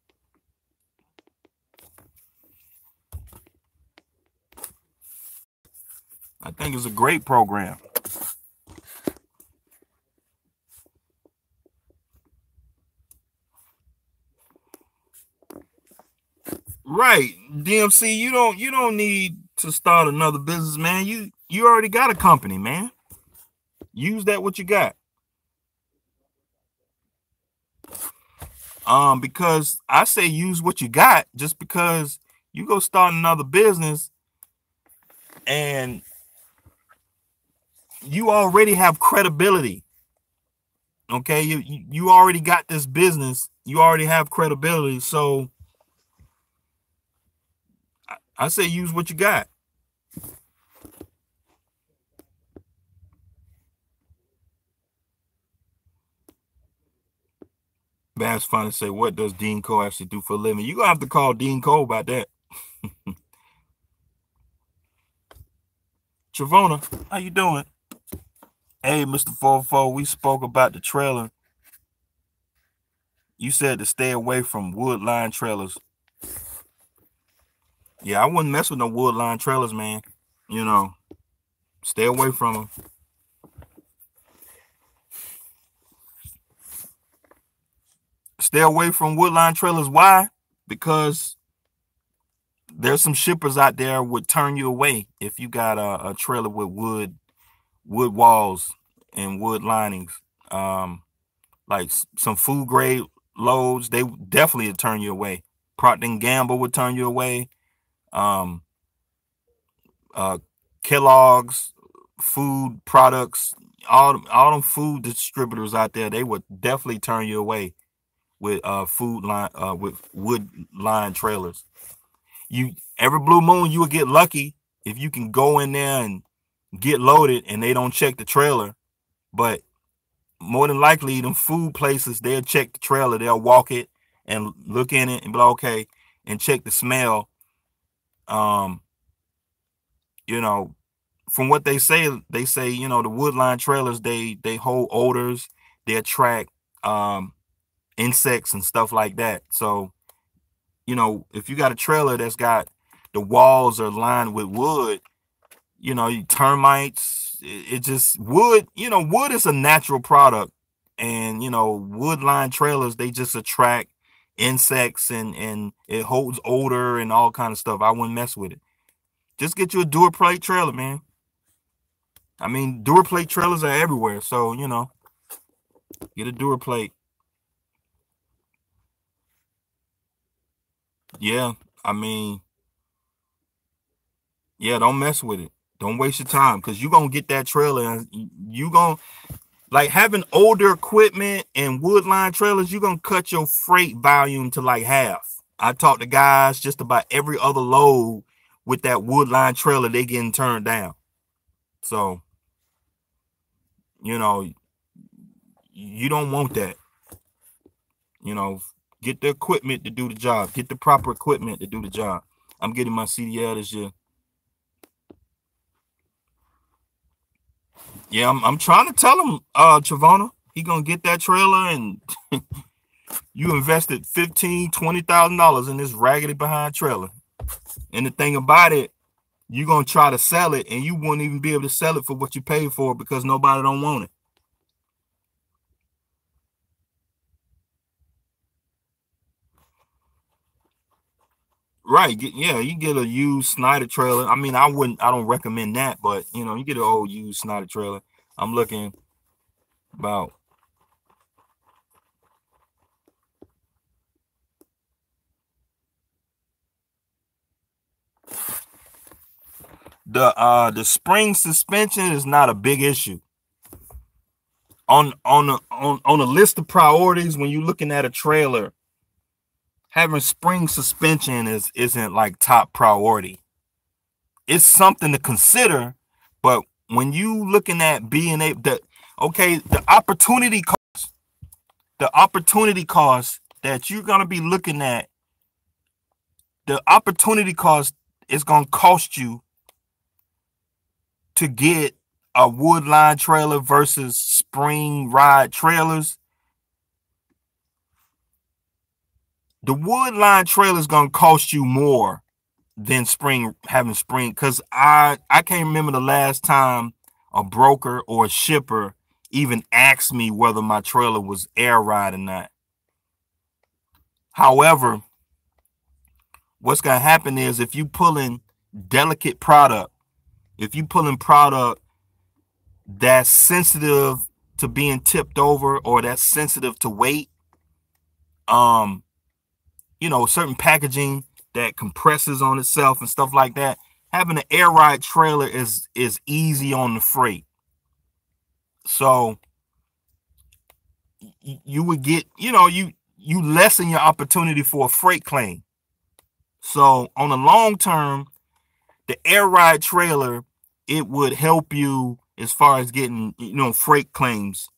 I think it's a great program. Right, DMC, you don't need to start another business, man. You already got a company, man. Use that what you got. Because I say use what you got, just because you go start another business and you already have credibility. Okay, you already got this business, you already have credibility, so I say use what you got. Bass finally say, what does Dean Cole actually do for a living? You're gonna have to call Dean Cole about that. Travona, how you doing? Hey, Mr. 44, we spoke about the trailer. You said to stay away from wood line trailers. Yeah, I wouldn't mess with no wood line trailers, man. Stay away from them. Stay away from wood line trailers. Why? Because there's some shippers out there would turn you away if you got a trailer with wood walls and wood linings. Like some food grade loads, they definitely would turn you away. Procter & Gamble would turn you away. Kellogg's, food products, all them food distributors out there, they would definitely turn you away with with wood line trailers. You every blue moon you will get lucky if you can go in there and get loaded and they don't check the trailer. But more than likely, them food places, they'll check the trailer, they'll walk it and look in it and be like, okay, and check the smell. Um, you know, from what they say, the wood line trailers, they hold odors, they attract insects and stuff like that. So, if you got a trailer that's got the walls are lined with wood, termites, it just wood, wood is a natural product. And, wood line trailers, they just attract insects and it holds odor and all kind of stuff. I wouldn't mess with it. Just get you a DuraPlate trailer, man. I mean, DuraPlate trailers are everywhere. So, get a DuraPlate. Yeah, I mean, yeah, don't mess with it. Don't waste your time because you're going to get that trailer and you're going to, like, having older equipment and wood line trailers, you're going to cut your freight volume to like half. I talked to guys just about every other load with that wood line trailer, they getting turned down. So, you don't want that. Get the equipment to do the job. Get the proper equipment to do the job. I'm getting my CDL this year. Yeah, I'm trying to tell him, Chavona, he gonna get that trailer and you invested $15,000-$20,000 in this raggedy behind trailer. And the thing about it, you're gonna try to sell it and you won't even be able to sell it for what you paid for because nobody don't want it. Right. You get a used Snyder trailer. I mean, I don't recommend that, but you get an old used Snyder trailer. I'm looking about the spring suspension is not a big issue. On a list of priorities when you're looking at a trailer, having spring suspension isn't like top priority. It's something to consider, but when you looking at being able to, the opportunity cost that you're gonna be looking at, the opportunity cost is gonna cost you to get a wood line trailer versus spring ride trailers. The wood line trailer is gonna cost you more than having spring, because I can't remember the last time a broker or a shipper even asked me whether my trailer was air ride or not. However, what's gonna happen is if you pulling delicate product, if you pulling product that's sensitive to being tipped over or that's sensitive to weight, certain packaging that compresses on itself and stuff like that, having an air ride trailer is easy on the freight. So you would get, you lessen your opportunity for a freight claim. So on the long term, the air ride trailer, it would help you as far as getting, freight claims.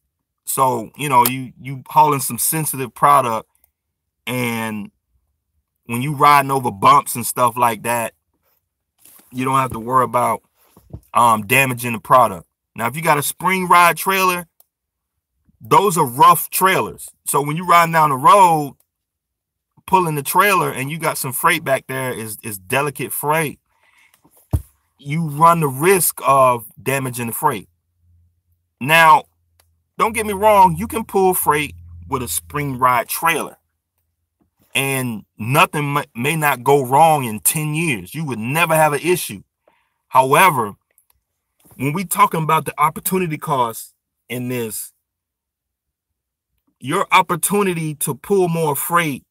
So, you hauling some sensitive product, and when you riding over bumps and stuff like that, you don't have to worry about damaging the product. Now, if you got a spring ride trailer, those are rough trailers. So when you riding down the road, pulling the trailer and you got some freight back there, is delicate freight, you run the risk of damaging the freight. Now, don't get me wrong, you can pull freight with a spring ride trailer and nothing may not go wrong in 10 years. You would never have an issue. However, when we talking about the opportunity cost in this, your opportunity to pull more freight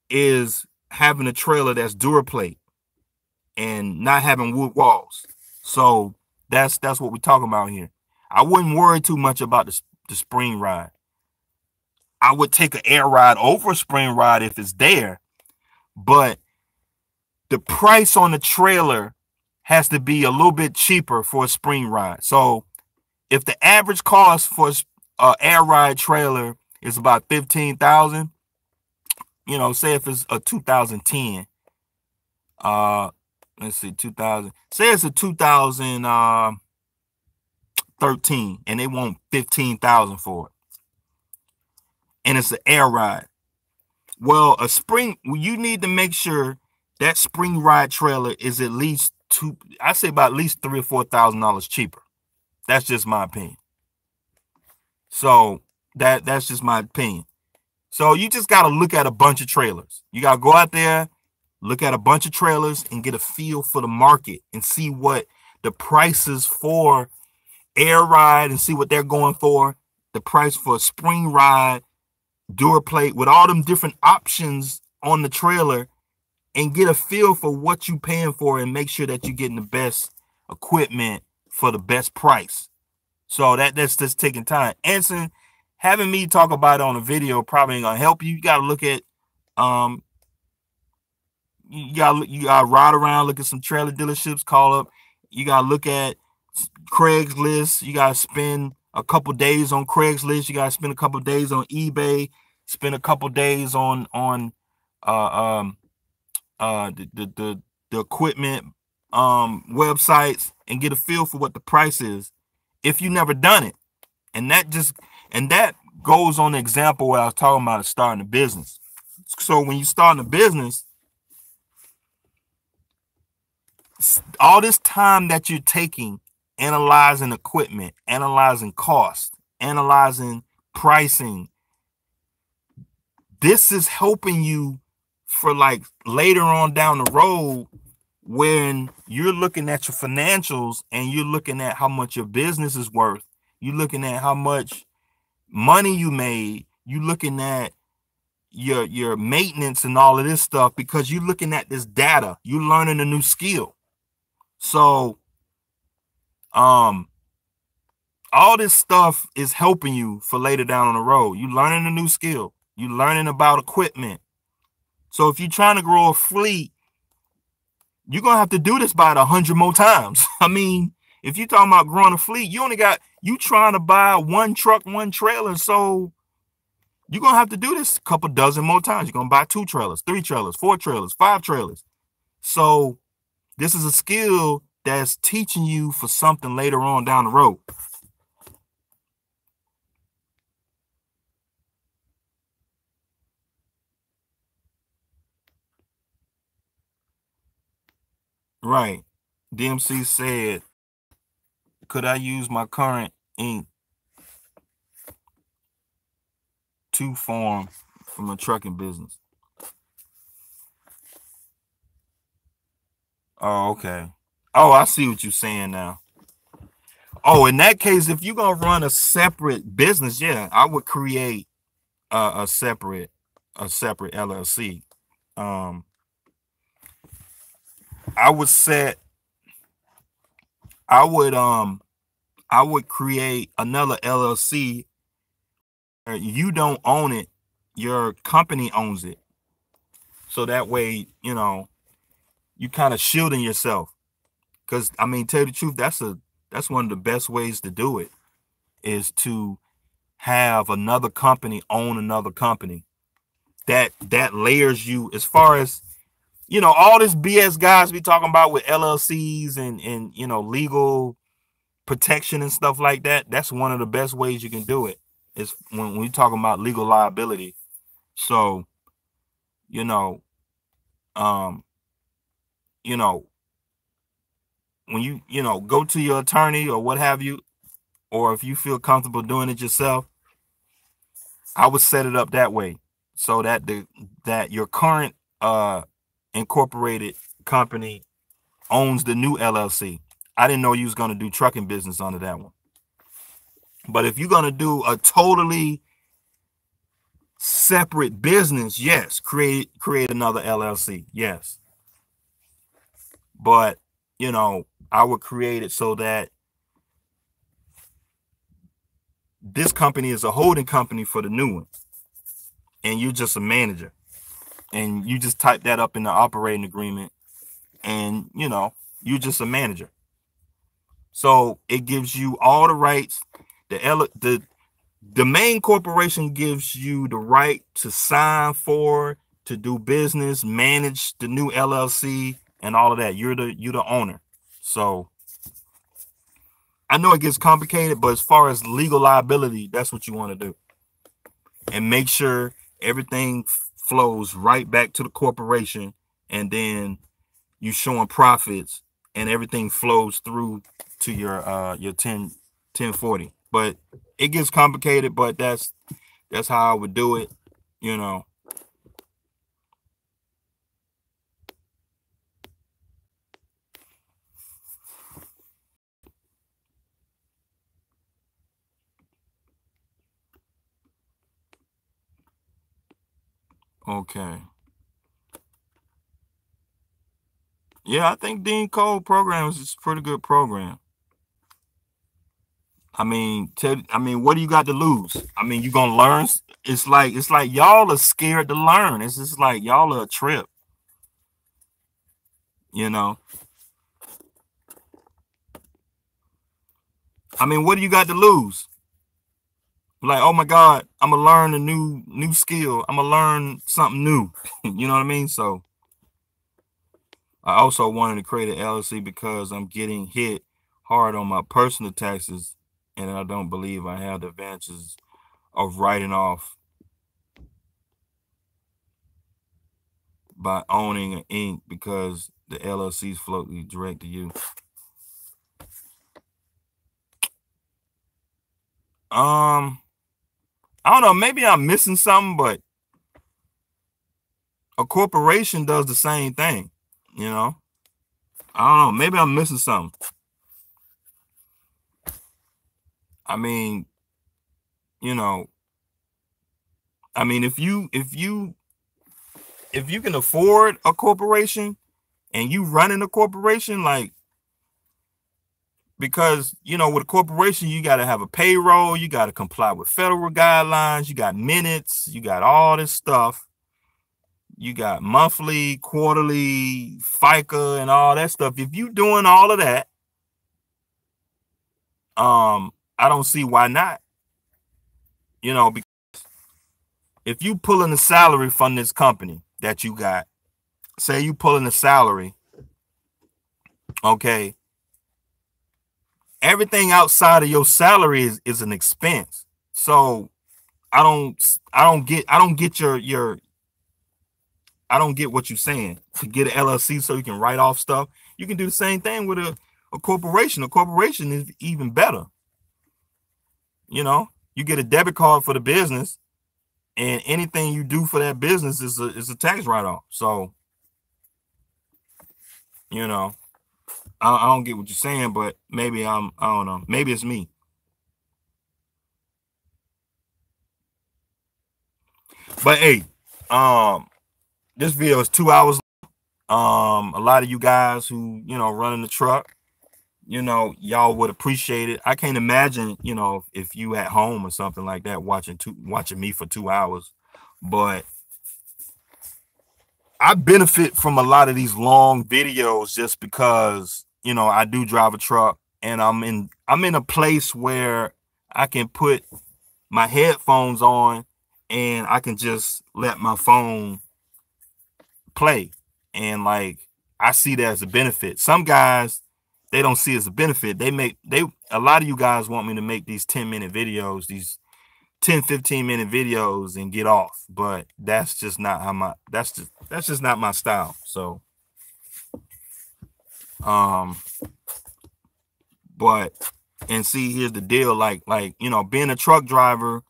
is having a trailer that's DuraPlate. and not having wood walls. So that's what we're talking about here. I wouldn't worry too much about the spring ride. I would take an air ride over a spring ride if it's there, but the price on the trailer has to be a little bit cheaper for a spring ride. So if the average cost for an air ride trailer is about $15,000, say if it's a 2010, let's see, 2000, say it's a 2013, and they want $15,000 for it, and it's an air ride. Well, you need to make sure that spring ride trailer is at least about at least $3,000 or $4,000 cheaper. That's just my opinion. So that's just my opinion. So you just got to look at a bunch of trailers. You got to go out there, look at a bunch of trailers, and get a feel for the market and see what the prices for air ride and see what they're going for. The price for a spring ride, DuraPlate, with all them different options on the trailer, and get a feel for what you're paying for and make sure that you're getting the best equipment for the best price. So that's just taking time. Anson, having me talk about it on a video probably ain't gonna help you. You gotta look at you gotta ride around, look at some trailer dealerships, call up. You gotta look at Craigslist. You gotta spend a couple days on Craigslist. You gotta spend a couple days on eBay. Spend a couple days on the equipment websites and get a feel for what the price is if you never done it. And that goes on the example where I was talking about starting a business. So when you start a business, all this time that you're taking analyzing equipment, analyzing cost, analyzing pricing, this is helping you for like later on down the road when you're looking at your financials and you're looking at how much your business is worth. You're looking at how much money you made. You're looking at your maintenance and all of this stuff because you're looking at this data. You're learning a new skill. So all this stuff is helping you for later down on the road. You're learning a new skill. You're learning about equipment. So if you're trying to grow a fleet, you're going to have to do this about 100 more times. I mean, if you're talking about growing a fleet, you trying to buy one truck, one trailer. So you're going to have to do this a couple dozen more times. You're going to buy 2 trailers, 3 trailers, 4 trailers, 5 trailers. So this is a skill that's teaching you for something later on down the road. Right. DMC said, could I use my current ink to form from a trucking business? Oh, okay. Oh, I see what you're saying now. Oh, in that case, if you're going to run a separate business, yeah, I would create a separate LLC. I would create another LLC. You don't own it, your company owns it. So that way, you kind of shielding yourself. Because I mean, tell you the truth, that's one of the best ways to do it, is to have another company own another company. That layers you as far as all this BS guys be talking about with LLCs and legal protection and stuff like that. That's one of the best ways you can do it, is when we talking about legal liability. So, when you go to your attorney or what have you, or if you feel comfortable doing it yourself, I would set it up that way so that that your current incorporated company owns the new LLC. I didn't know you was going to do trucking business under that one. But if you're going to do a totally separate business, yes, create another LLC. Yes. But, you know, I would create it so that this company is a holding company for the new one, and you're just a manager, and you just type that up in the operating agreement, and, you know, you're just a manager. So it gives you all the rights. The main corporation gives you the right to sign for, to do business, manage the new LLC, and all of that. You're the owner. So I know it gets complicated, but as far as legal liability, that's what you want to do. And make sure everything flows right back to the corporation, and then you showing profits, and everything flows through to your 1040. But it gets complicated, but that's how I would do it, you know. Okay. Yeah, I think Dean Cole programs is a pretty good program. I mean, what do you got to lose? I mean, you gonna learn. It's like y'all are scared to learn. It's just like y'all are a trip, you know. I mean, what do you got to lose? Like, oh my God, I'm gonna learn a new skill. I'm gonna learn something new. You know what I mean? So I also wanted to create an LLC because I'm getting hit hard on my personal taxes, and I don't believe I have the advantages of writing off by owning an Inc. because the LLCs float direct to you. I don't know, maybe I'm missing something, but a corporation does the same thing, you know. I don't know, maybe I'm missing something. I mean, you know, I mean, if you can afford a corporation and you running a corporation, like, because, you know, with a corporation, you got to have a payroll, you got to comply with federal guidelines, you got minutes, you got all this stuff. You got monthly, quarterly, FICA, and all that stuff. If you doing all of that, I don't see why not. You know, because if you pulling a salary from this company that you got, say you pulling a salary, okay, everything outside of your salary is an expense. So I don't get I don't get what you're saying. To get an LLC so you can write off stuff, you can do the same thing with a corporation. A corporation is even better. You know, you get a debit card for the business, and anything you do for that business is a tax write-off. So, you know, I don't get what you're saying, but maybe I don't know. Maybe it's me. But hey, this video is 2 hours. A lot of you guys who, you know, running the truck, you know, y'all would appreciate it. I can't imagine, you know, if you at home or something like that watching me for 2 hours. But I benefit from a lot of these long videos just because, you know, I do drive a truck, and I'm in a place where I can put my headphones on and I can just let my phone play. And like, I see that as a benefit. Some guys, they don't see it as a benefit. A lot of you guys want me to make these 10-minute videos, these 10-15-minute videos, and get off, but that's just not how that's just not my style. So but, and see, here's the deal, like, you know, being a truck driver,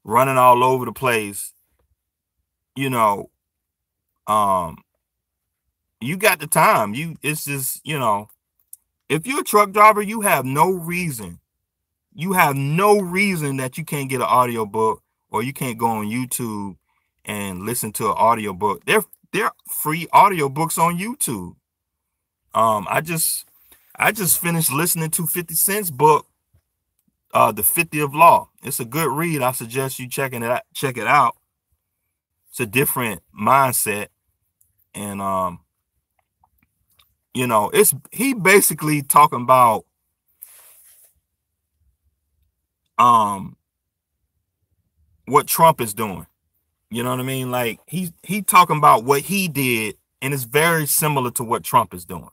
running all over the place, you know, you got the time. It's just, you know, if you're a truck driver, you have no reason that you can't get an audio book, or you can't go on YouTube and listen to an audio book. They're free audio books on YouTube. I just finished listening to 50 Cent's book, The 50th Law. It's a good read. I suggest you check it out. It's a different mindset. And he basically talking about what Trump is doing. You know what I mean? Like he talking about what he did, and it's very similar to what Trump is doing.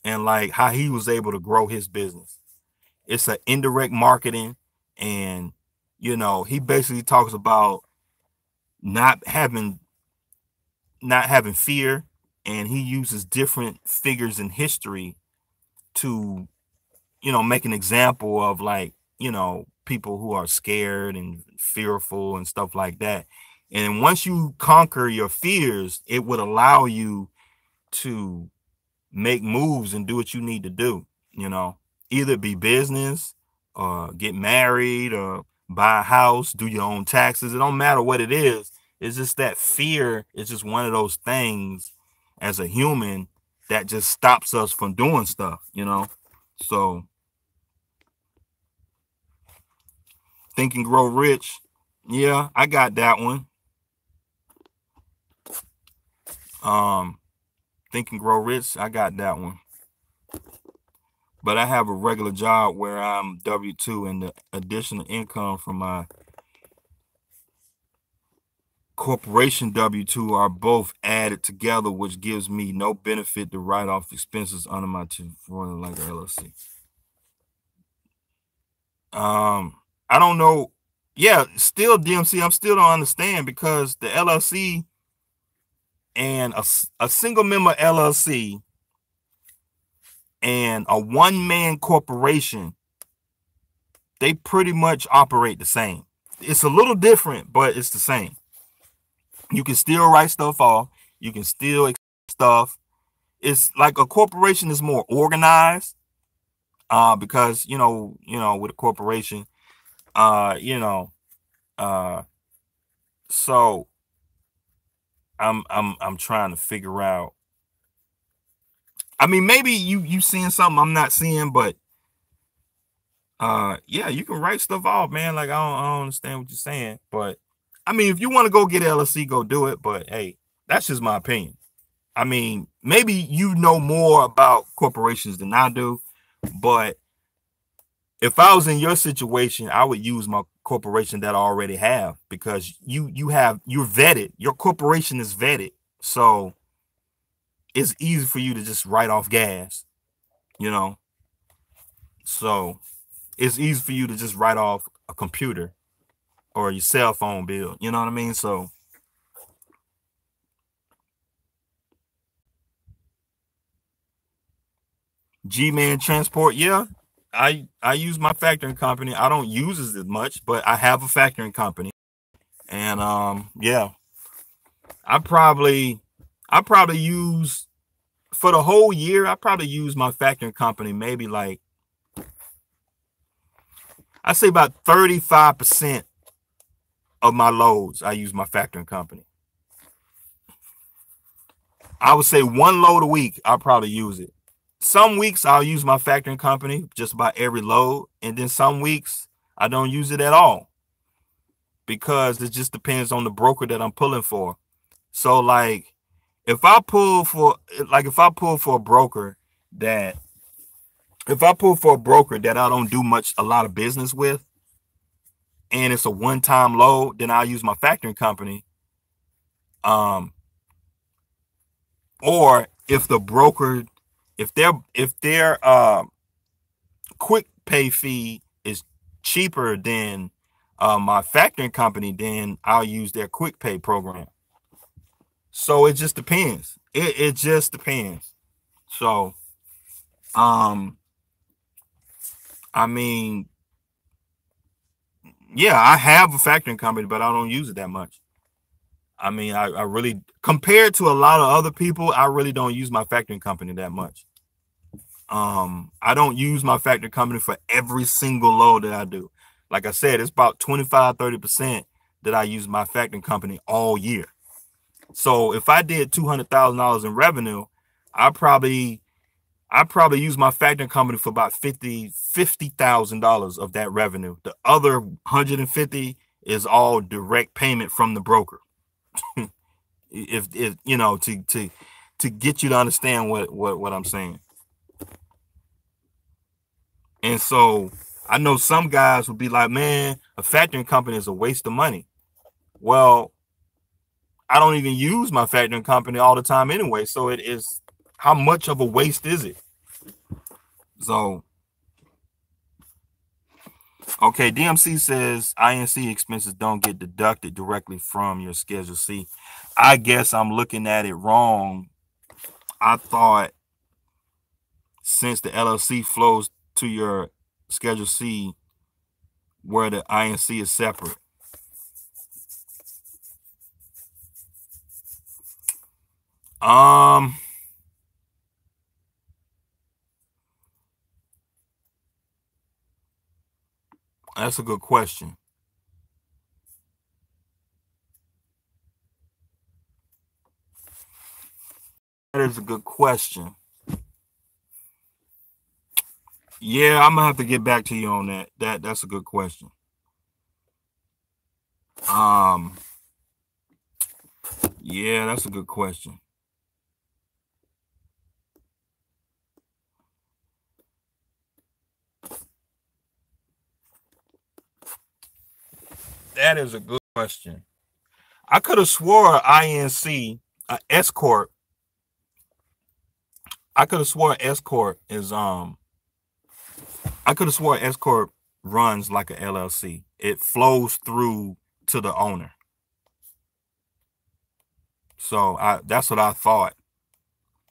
And like how he was able to grow his business. It's an indirect marketing, and he basically talks about not having fear, and he uses different figures in history to make an example of like people who are scared and fearful and stuff like that. And once you conquer your fears, it would allow you to make moves and do what you need to do, either be business or get married or buy a house, do your own taxes. It don't matter what it is. It's just that fear is just one of those things as a human that just stops us from doing stuff, So Think and Grow Rich. Yeah, I got that one. Think and Grow Rich, I got that one. But I have a regular job where I'm W-2, and the additional income from my corporation W-2 are both added together, which gives me no benefit to write off expenses under my like LLC. I don't know. Yeah, still DMC, I'm still don't understand, because the LLC and a single member LLC and a one-man corporation, they pretty much operate the same. It's a little different, but it's the same. You can still write stuff off. You can still stuff. It's like a corporation is more organized, because with a corporation, so I'm trying to figure out. I mean, maybe you seeing something I'm not seeing, but yeah, you can write stuff off, man. Like I don't understand what you're saying, but I mean, if you want to go get LLC, go do it. But hey, that's just my opinion. I mean, maybe you know more about corporations than I do, but if I was in your situation, I would use my corporation that I already have, because you're vetted. Your corporation is vetted, so it's easy for you to just write off gas, So it's easy for you to just write off a computer or your cell phone bill. You know what I mean? So G-Man Transport, yeah. I use my factoring company. I don't use it as much, but I have a factoring company. And yeah. I probably use, for the whole year, I probably use my factoring company maybe like, I say about 35% of my loads, I use my factoring company. I would say one load a week, I'll probably use it. Some weeks I'll use my factoring company just about every load. And then some weeks I don't use it at all, because it just depends on the broker that I'm pulling for. So like if I pull for a broker that I don't do a lot of business with, and it's a one-time load, then I'll use my factoring company. Or if the broker, if their quick pay fee is cheaper than my factoring company, then I'll use their quick pay program. So it just depends. It just depends. So I mean, yeah, I have a factoring company, but I don't use it that much. I mean, I really, compared to a lot of other people, I really don't use my factoring company that much. I don't use my factoring company for every single load that I do. Like I said, it's about 25-30% that I use my factoring company all year. So if I did $200,000 in revenue, I probably I probably use my factoring company for about $50,000 of that revenue. The other 150 is all direct payment from the broker. if you know, to get you to understand what I'm saying. And so I know some guys would be like, man, a factoring company is a waste of money. Well, I don't even use my factoring company all the time anyway. So it is, how much of a waste is it? So, okay, DMC says INC expenses don't get deducted directly from your Schedule C. I guess I'm looking at it wrong. I thought since the LLC flows to your Schedule C, where the INC is separate. That's a good question. That is a good question. Yeah, I'm gonna have to get back to you on that. That's a good question. Yeah, that's a good question. That is a good question. I could have swore INC, S corp. I could have sworn S corp is I could have sworn S corp runs like a LLC. It flows through to the owner. So that's what I thought.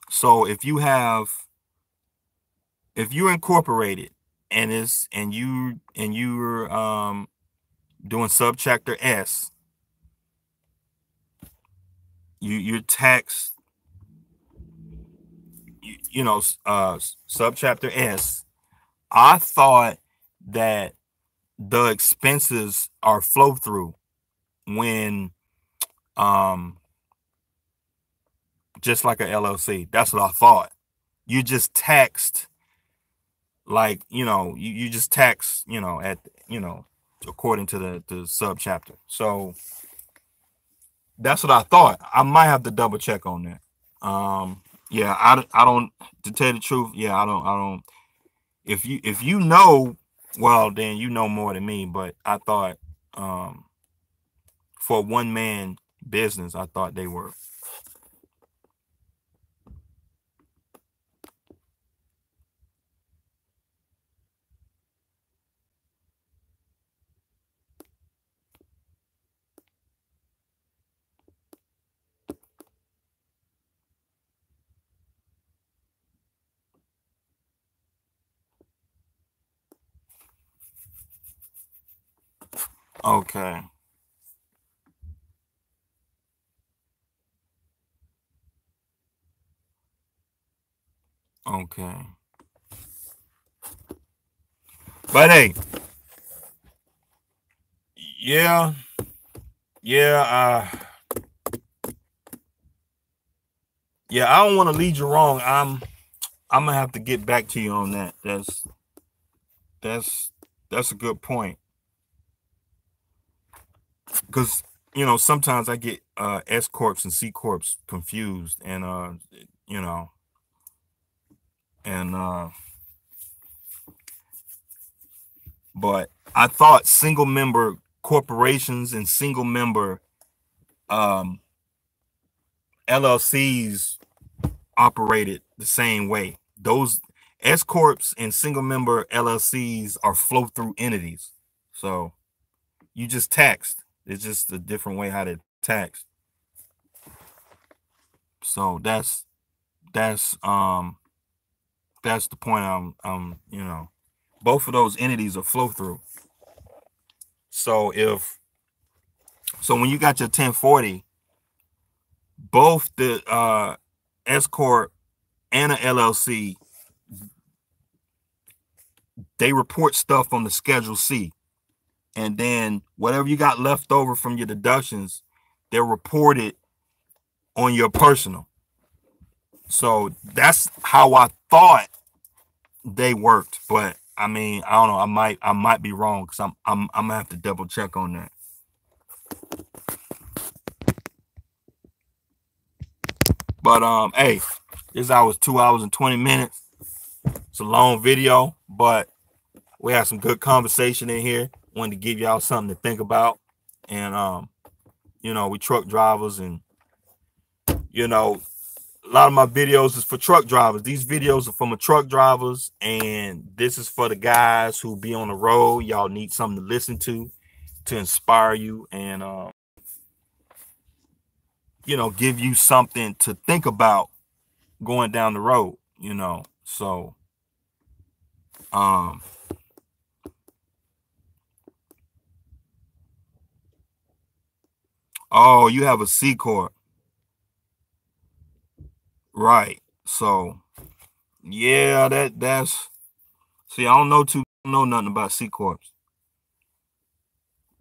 So if you incorporated and you're doing subchapter S, you're taxed, subchapter S. I thought that the expenses are flow through when just like a LLC. That's what I thought. You just taxed, like, you just tax, at, according to the subchapter. So that's what I thought. I might have to double check on that. Yeah, I don't, to tell you the truth, yeah, I don't, if you know, well, then you know more than me, but I thought, for one man business, I thought they were. Okay. Okay. But hey, yeah, yeah, yeah, I don't want to lead you wrong. I'm gonna have to get back to you on that. That's a good point. Because sometimes I get S corps and C corps confused, and and but I thought single member corporations and single member LLCs operated the same way. Those S corps and single member LLCs are flow through entities. So you just taxed. It's just a different way how to tax. So that's the point. I'm both of those entities are flow through. So when you got your 1040, both the S corp and a LLC, they report stuff on the Schedule C, and then whatever you got left over from your deductions, they're reported on your personal. So that's how I thought they worked, but I mean, I don't know. I might be wrong because I'm gonna have to double check on that. But hey, this hour was 2 hours and 20 minutes. It's a long video, but we had some good conversation in here. Wanted to give y'all something to think about, and you know, we truck drivers, and you know, a lot of my videos is for truck drivers. These videos are for my truck drivers, and this is for the guys who be on the road. Y'all need something to listen to inspire you, and you know, give you something to think about going down the road, you know. So oh, you have a C corp, right? So yeah, that's see, I don't know nothing about C corps.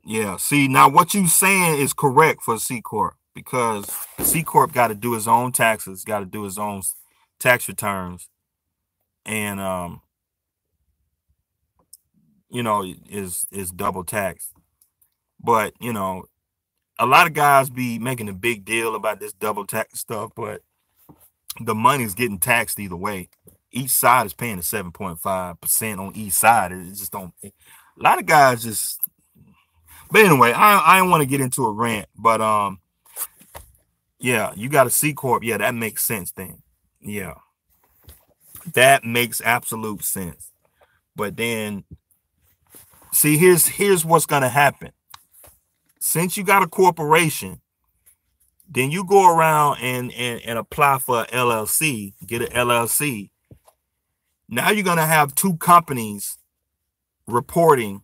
Yeah, see, now what you saying is correct for C corp, because C corp got to do his own taxes, got to do his own tax returns, and you know, is double taxed. But you know, a lot of guys be making a big deal about this double tax stuff, but the money's getting taxed either way. Each side is paying a 7.5% on each side. It just don't. A lot of guys just. But anyway, I don't want to get into a rant, but yeah, you got a C corp. Yeah, that makes sense then. Yeah, that makes absolute sense. But then, see, here's what's gonna happen. Since you got a corporation, then you go around and apply for an LLC, get an LLC. Now you're gonna have two companies reporting,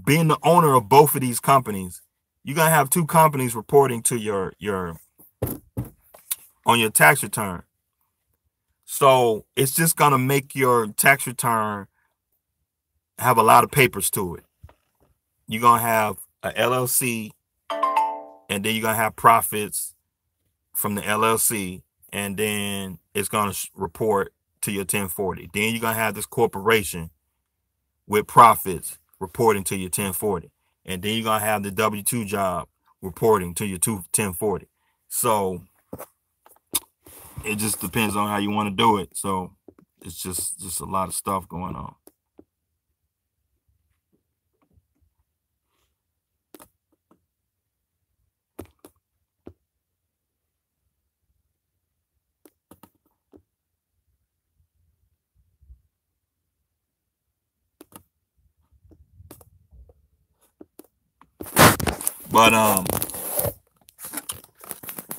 being the owner of both of these companies. You're gonna have two companies reporting to your on your tax return. So it's just gonna make your tax return have a lot of papers to it. You're gonna have a LLC, and then you're gonna have profits from the LLC, and then it's gonna report to your 1040. Then you're gonna have this corporation with profits reporting to your 1040, and then you're gonna have the W-2 job reporting to your 1040. So it just depends on how you want to do it. So it's just a lot of stuff going on.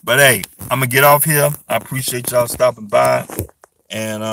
But hey, I'm gonna get off here. I appreciate y'all stopping by, and